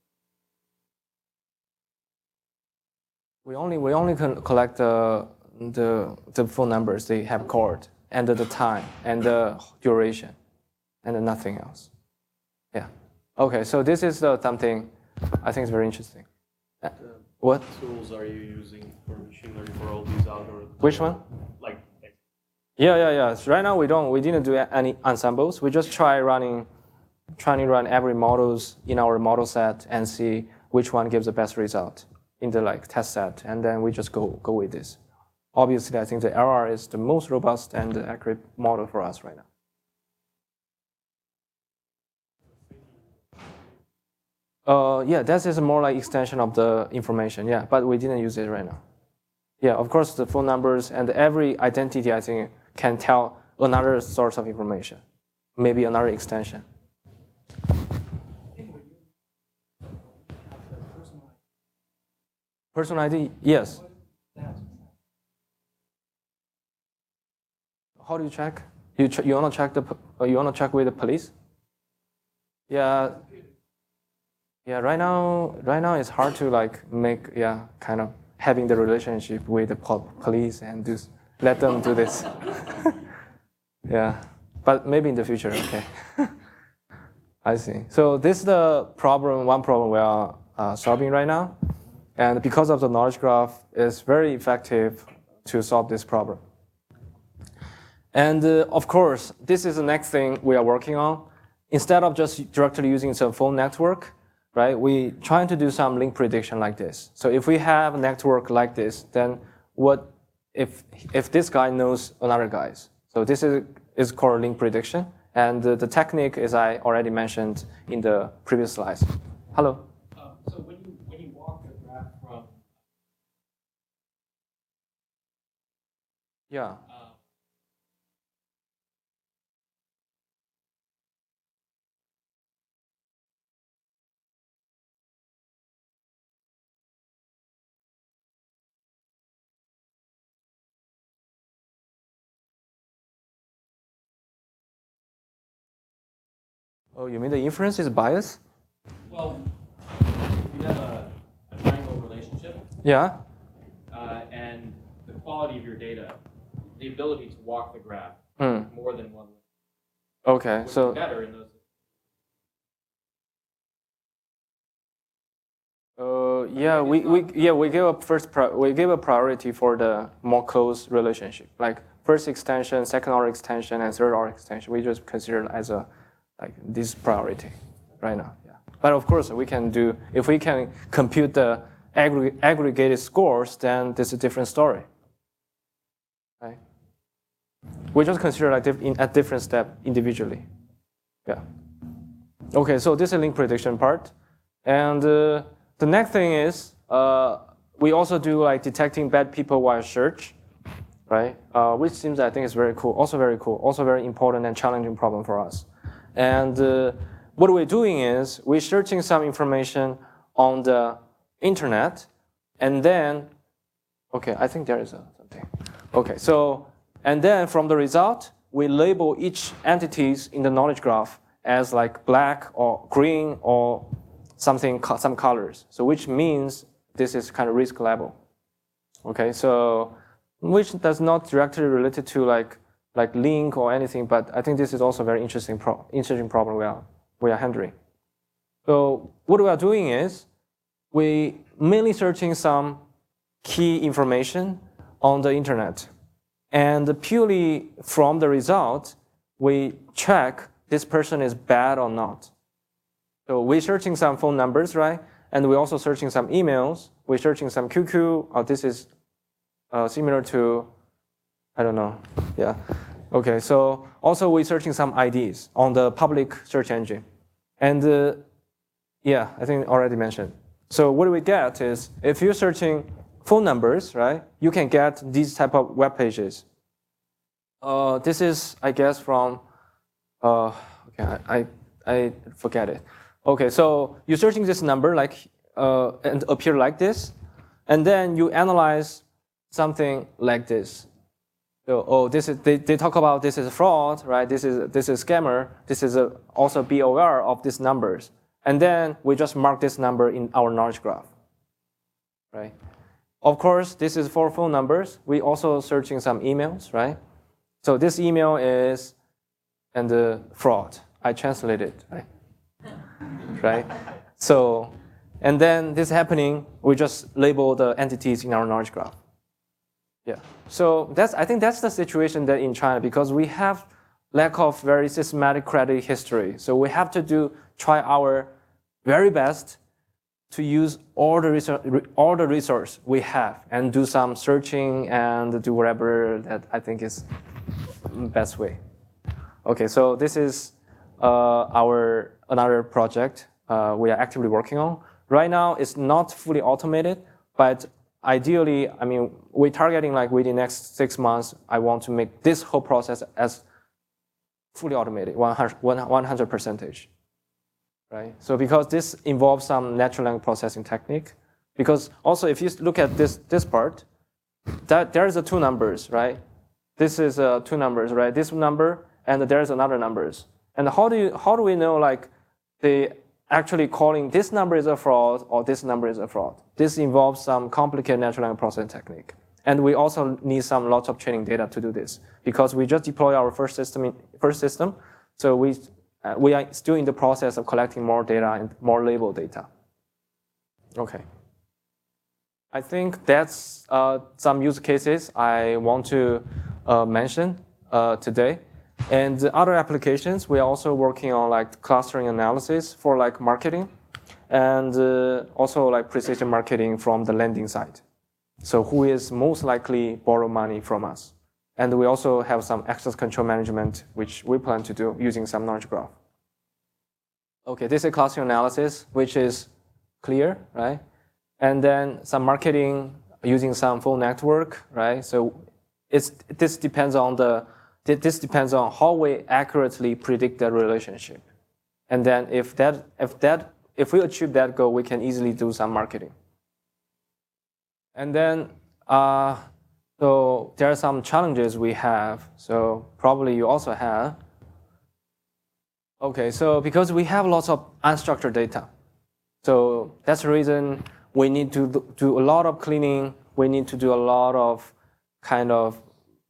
We only can collect the phone numbers they have called, and the time, and the duration, and nothing else. Yeah. Okay, so this is something I think is very interesting. What tools are you using for machine learning for all these algorithms? Which one? Like, Yeah. So right now we didn't do any ensembles. We just trying to run every models in our model set and see which one gives the best result in the test set, and then we just go with this. Obviously, I think the LR is the most robust and accurate model for us right now. Yeah, that is more like extension of the information. Yeah, but we didn't use it right now. Yeah, of course, the phone numbers and every identity, I think, can tell another source of information, maybe another extension. Personal ID, yes. How do you check? You wanna check with the police? Yeah. Yeah. Right now it's hard to make kind of having the relationship with the police and just let them do this. Yeah, but maybe in the future. Okay. I see. So this is the one problem we are solving right now. And because of the knowledge graph, it's very effective to solve this problem. And of course, this is the next thing we are working on. Instead of just directly using some phone network, right? We trying to do some link prediction like this. So if we have a network like this, then what if this guy knows another guys? So this is called link prediction. And the technique is I already mentioned in the previous slides. Hello. So when you walk the graph from Yeah. Oh, you mean the inference is biased? well, you have a triangle relationship, Yeah. and the quality of your data, the ability to walk the graph more than one way Okay. would So be better in those. yeah, we give a priority for the more close relationship, like first extension, second order extension, and third order extension. We just consider it as this priority right now. Yeah. But of course, we can do if we can compute the aggregated scores, then this is a different story. Right? We just consider at different step individually. Yeah. Okay, so this is link prediction part, and the next thing is we also do detecting bad people while search, right? Which seems I think is very cool, also very important and challenging problem for us. And what we're doing is we're searching some information on the internet, and then, okay, I think there is something. Okay, so, and then from the result, we label each entities in the knowledge graph as black or green or some colors. So which means this is kind of risk level. Okay, so which does not directly related to link or anything, but I think this is also a very interesting problem we are handling. So what we are doing is we mainly searching some key information on the internet. And purely from the result, we check this person is bad or not. So we're searching some phone numbers, right? And we're also searching some emails. We're searching some QQ. Oh, this is similar to, I don't know. Yeah. Okay, so also we're searching some IDs on the public search engine. And yeah, I think already mentioned. So what we get is, if you're searching phone numbers, right, you can get these type of web pages. This is, I guess, from, okay, I forget it. Okay, so you're searching this number like, and appear like this, and then you analyze something like this. So, oh, this is, they talk about this is fraud, right? This is scammer. This is also be aware of these numbers. And then we just mark this number in our knowledge graph, right? Of course, this is for phone numbers. We also searching some emails, right? So this email is, and the fraud. I translated, right? Right? So, and then this happening, we just label the entities in our knowledge graph. Yeah. So I think that's the situation that in China, because we have lack of very systematic credit history. So we have to try our very best to use all the resource we have and do some searching and do whatever that I think is the best way. Okay, so this is another project we are actively working on. Right now, it's not fully automated, but ideally, I mean, we're targeting like within the next 6 months, I want to make this whole process as fully automated, 100%. Right? So because this involves some natural language processing technique, because also if you look at this part, that there's two numbers, right? This is two numbers, right? This number and there's another numbers. And how do we know like they actually calling this number is a fraud or this number is a fraud? This involves some complicated natural language processing technique. And we also need lots of training data to do this, because we just deployed our first system. So we are still in the process of collecting more data and more label data. Okay. I think that's some use cases I want to mention today. And the other applications, we are also working on like clustering analysis for like marketing, and also like precision marketing from the lending side. So who is most likely borrow money from us? And we also have some access control management, which we plan to do using some knowledge graph. Okay, this is clustering analysis, which is clear, right? And then some marketing using some full network, right? So this depends on how we accurately predict the relationship. And then if we achieve that goal, we can easily do some marketing. And then so there are some challenges we have. So probably you also have. Okay, so because we have lots of unstructured data, so that's the reason we need to do a lot of cleaning. We need to do a lot of kind of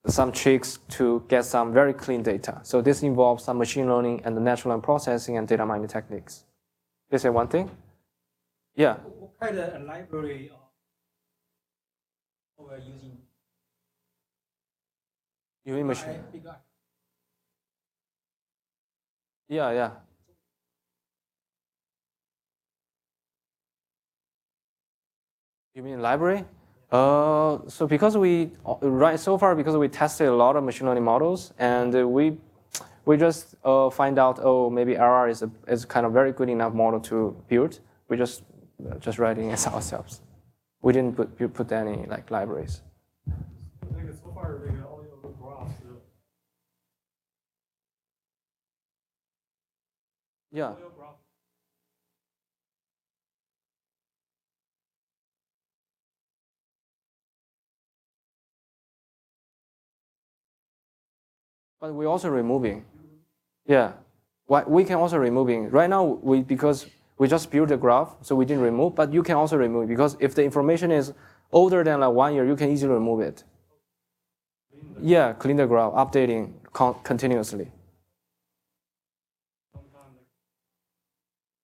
some tricks to get some very clean data. So this involves some machine learning and the natural language processing and data mining techniques. This is one thing. Yeah. What kind of library we're using? You mean machine? Yeah. You mean library? So because we tested a lot of machine learning models, and we just find out, oh, maybe RR is kind of very good enough model to build. We just writing it ourselves. We didn't put any like libraries. I think so far they got all the graphs. Yeah. But we're also removing. Yeah. We can also removing. Right now, because we just built the graph, so we didn't remove, but you can also remove, because if the information is older than like 1 year, you can easily remove it. Yeah, clean the graph, updating continuously.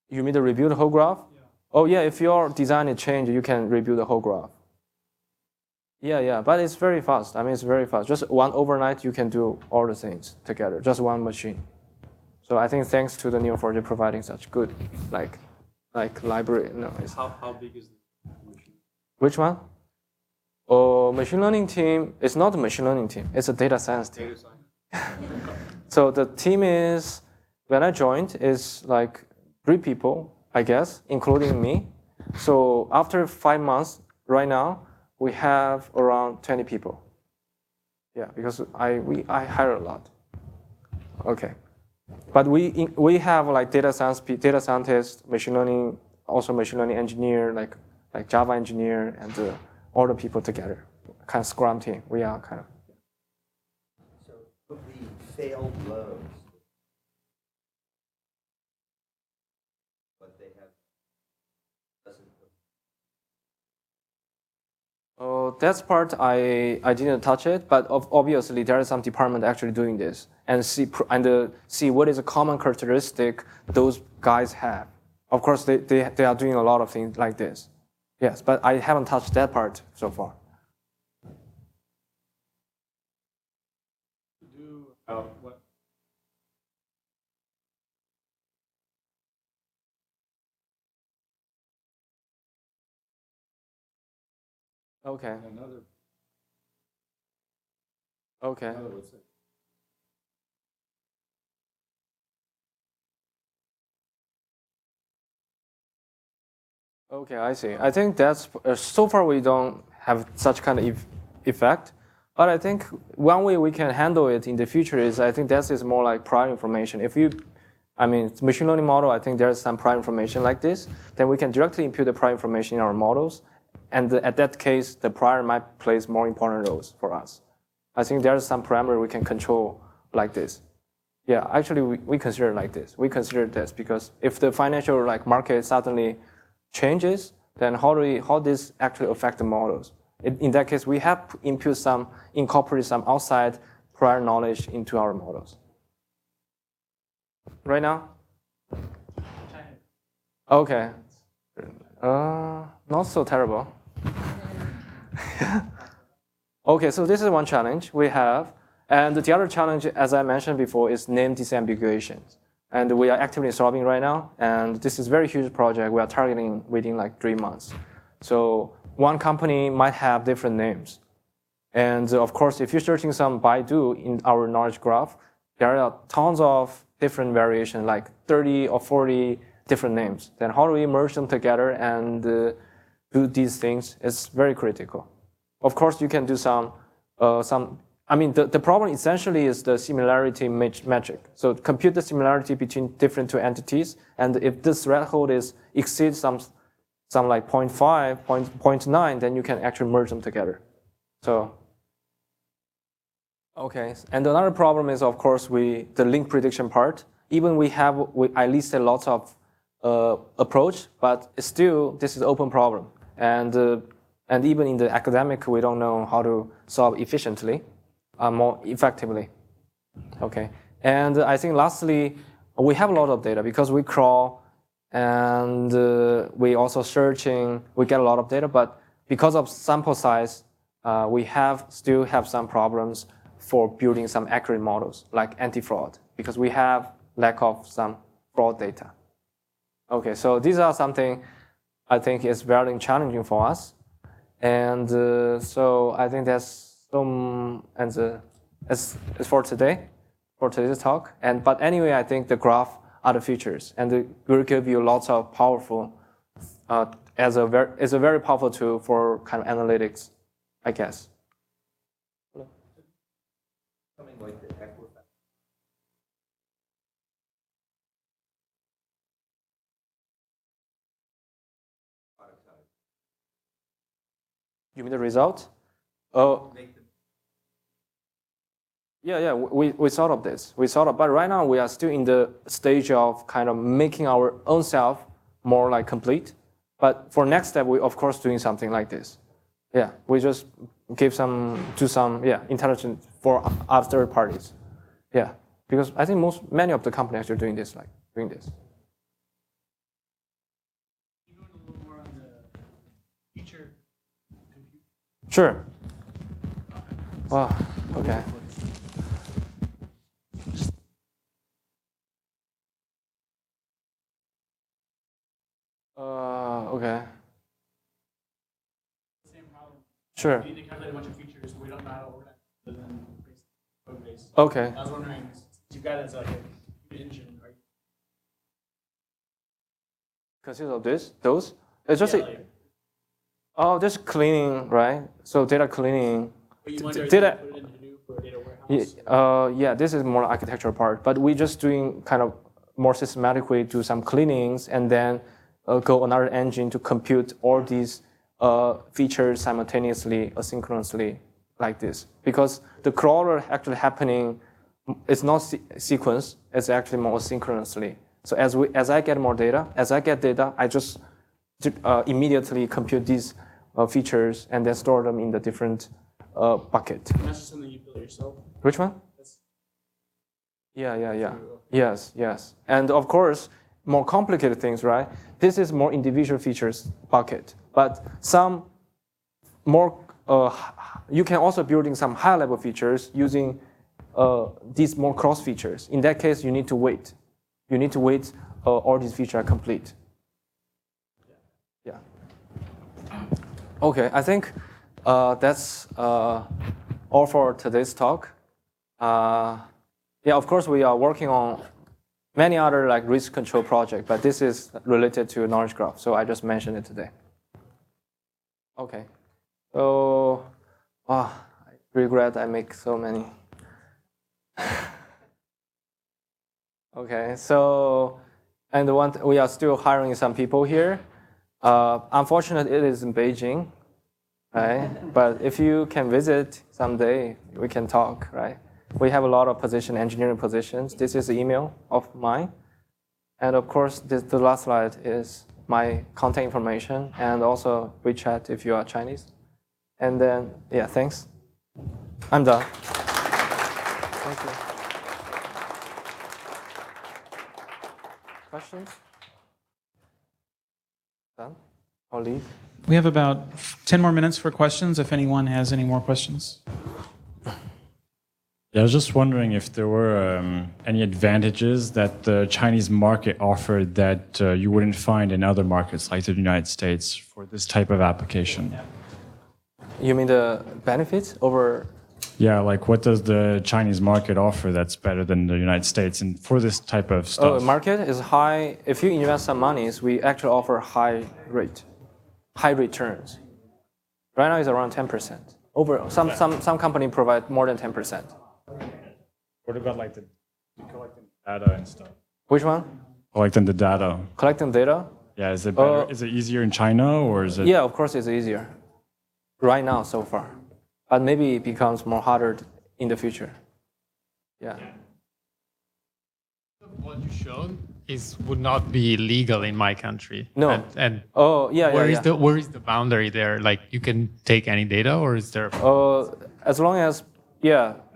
You mean to rebuild the whole graph? Yeah. Oh yeah, if your design is changed, you can rebuild the whole graph. Yeah, but it's very fast. I mean, it's very fast. Just one overnight, you can do all the things together, just one machine. So I think thanks to the Neo4j providing such good, like library. No, it's, How big is the machine? which one? Oh, machine learning team. It's not a machine learning team. It's a data science team. Data science. So the team is, when I joined, is like 3 people, I guess, including me. So after 5 months, right now, we have around 20 people. Yeah, because I hire a lot. Okay, but we have like data scientists, machine learning, also machine learning engineer, like Java engineer, and all the people together, kind of Scrum team. We are kind of. So of the failed loads, what they have doesn't. Oh, that's part I didn't touch it, but obviously there is some department actually doing this and see what is a common characteristic those guys have. Of course, they are doing a lot of things like this. Yes, but I haven't touched that part so far. What? Okay. Another Okay. would say. Okay, I see. I think that's so far we don't have such kind of effect, but I think one way we can handle it in the future is I think that is more like prior information. I mean, machine learning model, I think there's some prior information like this, then we can directly impute the prior information in our models, and at that case, the prior might play more important roles for us. I think there's some parameter we can control like this. Yeah, actually, we consider it like this. We consider this because if the financial market suddenly changes, then how this actually affect the models? In that case, we have to incorporate some outside prior knowledge into our models. Right now? Okay. Not so terrible. Okay, so this is one challenge we have. And the other challenge, as I mentioned before, is name disambiguation. And we are actively solving right now. And this is a very huge project. We are targeting within 3 months. So one company might have different names. And of course, if you're searching some Baidu in our knowledge graph, there are tons of different variations, like 30 or 40 different names. Then how do we merge them together and do these things? It's very critical. Of course, you can do the problem essentially is the similarity metric. So compute the similarity between different 2 entities, and if this threshold exceeds some 0.5, 0.9, then you can actually merge them together. So, okay. And another problem is, of course, the link prediction part. Even I listed lots of approach, but still this is an open problem. And even in the academic, we don't know how to solve efficiently, more effectively. Okay. And I think lastly, we have a lot of data because we crawl and we also searching, we get a lot of data, but because of sample size, we still have some problems for building some accurate models like anti-fraud because we have lack of some fraud data. Okay, so these are something I think is very challenging for us. And so I think that's as for today, for today's talk. But anyway, I think the graph are the features, and it will give you lots of powerful, it's a very powerful tool for kind of analytics, I guess. Something like the Equifax. You mean the result? Oh, yeah. We thought of this. But right now we are still in the stage of kind of making our own self more complete. But for next step, we of course doing something like this. Yeah, we just do some intelligence for other parties. Yeah, because I think many of the companies are doing this. You go a little more on the feature compute. Sure. Wow. Okay. Okay. Sure. We need to calculate a bunch of features. We don't know how to organize them in code base. Okay. I was wondering, you got it as like a engine, right? Consist of those? It's just Yeah, like, oh, just cleaning, right? So data cleaning. but you wonder Data. put it in Hadoop or data warehouse. Yeah, this is more architectural part, but we're just doing kind of more systematically do some cleanings and then go another engine to compute all these features simultaneously, asynchronously, like this. Because the crawler actually happening, it's not sequence, it's actually more asynchronously. So as I get more data, I just immediately compute these features and then store them in the different bucket. And that's just something you build yourself. Which one? Yeah. Yes. And of course, more complicated things, right? This is more individual features bucket. But some more, you can also build in some high level features using these more cross features. In that case, you need to wait. You need to wait all these features are complete. Yeah. Okay, I think that's all for today's talk. Yeah, of course, we are working on many other like risk control projects, but this is related to knowledge graph, so I just mentioned it today. Okay, so I regret I make so many. Okay, so we are still hiring some people here. Unfortunately, it is in Beijing, right? But if you can visit someday, we can talk, right? We have a lot of engineering positions. This is the email of mine. And of course, the last slide is my contact information and also WeChat if you are Chinese. And then, yeah, thanks. I'm done. Thank you. Questions? Done? I'll leave. We have about 10 more minutes for questions if anyone has any more questions. Yeah, I was just wondering if there were any advantages that the Chinese market offered that you wouldn't find in other markets like the United States for this type of application. You mean the benefits over? Yeah, like what does the Chinese market offer that's better than the United States and for this type of stuff? Oh, market is high. If you invest some monies, we actually offer high returns. Right now it's around 10%. Some company provide more than 10%. What about like the collecting data and stuff? Which one? Collecting the data. Collecting data? Yeah, is it better? Is it easier in China or is it? Yeah, of course it's easier. Right now, so far. But maybe it becomes more harder in the future. Yeah. What you showed would not be legal in my country. No. And where is the boundary there? Like you can take any data, or is there? As long as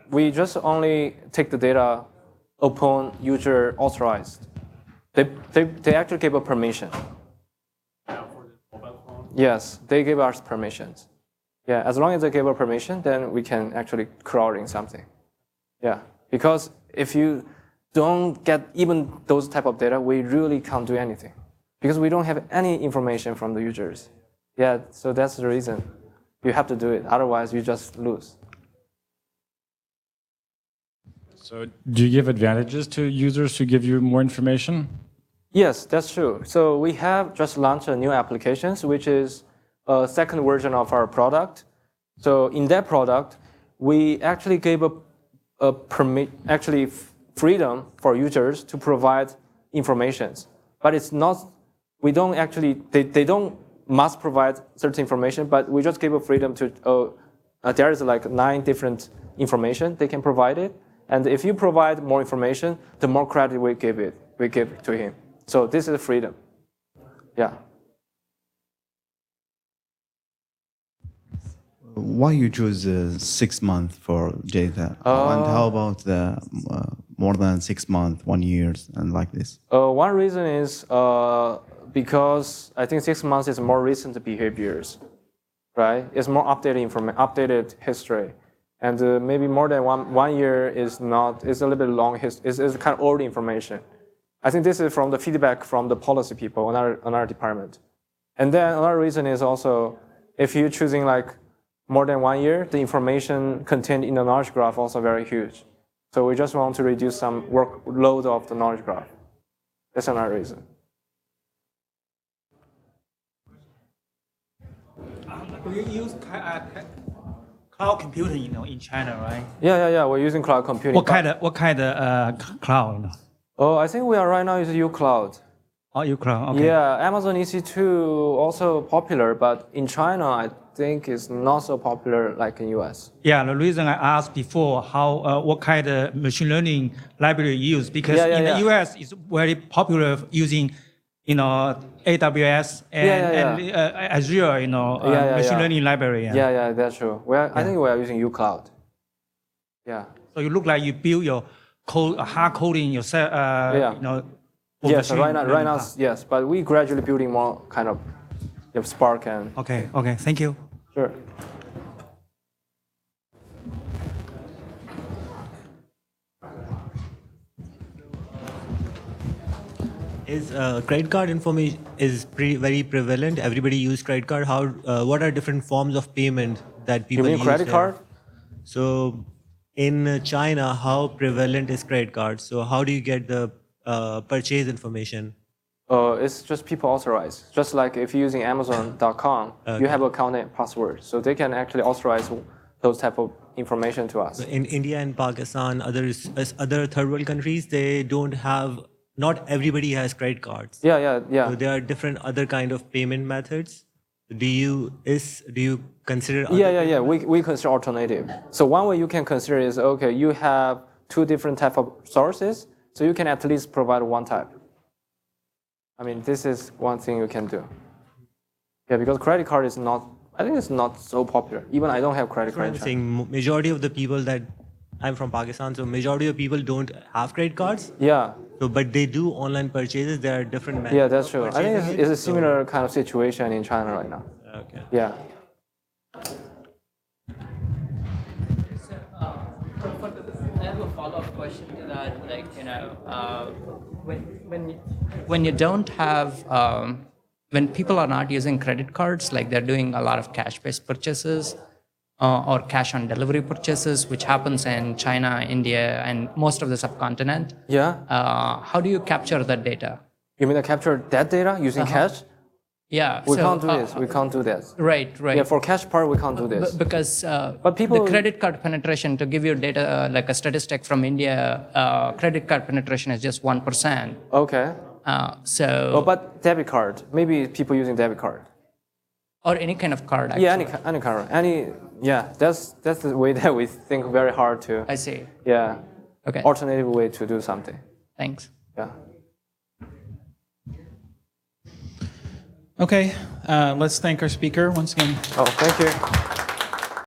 we just only take the data upon user authorized. They actually give a permission. Yes, they give us permissions. Yeah, as long as they give a permission, then we can actually crawling something. Yeah, because if you don't get even those type of data, we really can't do anything because we don't have any information from the users. Yeah, so that's the reason you have to do it. Otherwise, you just lose. So do you give advantages to users to give you more information? Yes, that's true. So we have just launched a new applications, which is a second version of our product. So in that product, we actually gave freedom for users to provide informations. But it's not, we don't actually, they don't must provide certain information, but we just give a freedom to, there is like 9 different information they can provide it. And if you provide more information, the more credit we give to him. So this is freedom. Yeah. Why you choose 6 months for data? And how about the more than 6 months, 1 year, and like this? One reason is because I think 6 months is more recent behaviors, right? It's more updated history. And maybe more than one year is not, is a little bit long, is kind of old information. I think this is from the feedback from the policy people on our department. And then another reason is also, if you're choosing like more than 1 year, the information contained in the knowledge graph also very huge. So we just want to reduce some workload of the knowledge graph. That's another reason. We use cloud computing, in China, right? Yeah. We're using cloud computing. What kind of cloud? Oh, I think we are right now using uCloud. Oh, uCloud. Okay. Yeah, Amazon EC2 also popular, but in China, I think it's not so popular like in US. Yeah, the reason I asked before what kind of machine learning library you use, because in the US it's very popular using, AWS and Azure, machine learning library. Yeah, that's true. I think we are using uCloud. Yeah. So you look like you build your code, hard coding yourself. Yes, right now, yes, but we gradually building more kind of Spark and. Okay, thank you. Sure. Is credit card information is very prevalent? Everybody use credit card. What are different forms of payment that people use? You mean credit card? So in China, how prevalent is credit card? So how do you get the purchase information? It's just people authorize. Just like if you're using Amazon.com, you have account and password, so they can actually authorize those type of information to us. In India and Pakistan, other third world countries, they don't have. Not everybody has credit cards. Yeah. So there are different other kind of payment methods. Do you consider? Yeah. We consider alternative. So one way you can consider is you have two different type of sources, so you can at least provide one type. I mean, this is one thing you can do. Yeah, because credit card is not. I think it's not so popular. Even I don't have credit card. I'm saying majority of the people that I'm from Pakistan, so majority of people don't have credit cards. Yeah. So, but they do online purchases. There are different methods. Yeah, that's true. I think it's a similar kind of situation in China right now. Okay. Yeah. I have a follow-up question to that. When you don't have, when people are not using credit cards, like they're doing a lot of cash-based purchases or cash-on-delivery purchases, which happens in China, India, and most of the subcontinent. Yeah. How do you capture that data? You mean to capture that data using cash? Yeah. We can't do this. We can't do this. Right. Yeah, for cash part, we can't do this. Because but people, the credit card penetration, to give you data, like a statistic from India, credit card penetration is just 1%. Okay. But debit card, maybe people using debit card. Or any kind of card, actually. Yeah, any card. That's the way that we think very hard to. I see. Yeah. Okay. Alternative way to do something. Thanks. Yeah. Okay, let's thank our speaker once again. Oh, thank you.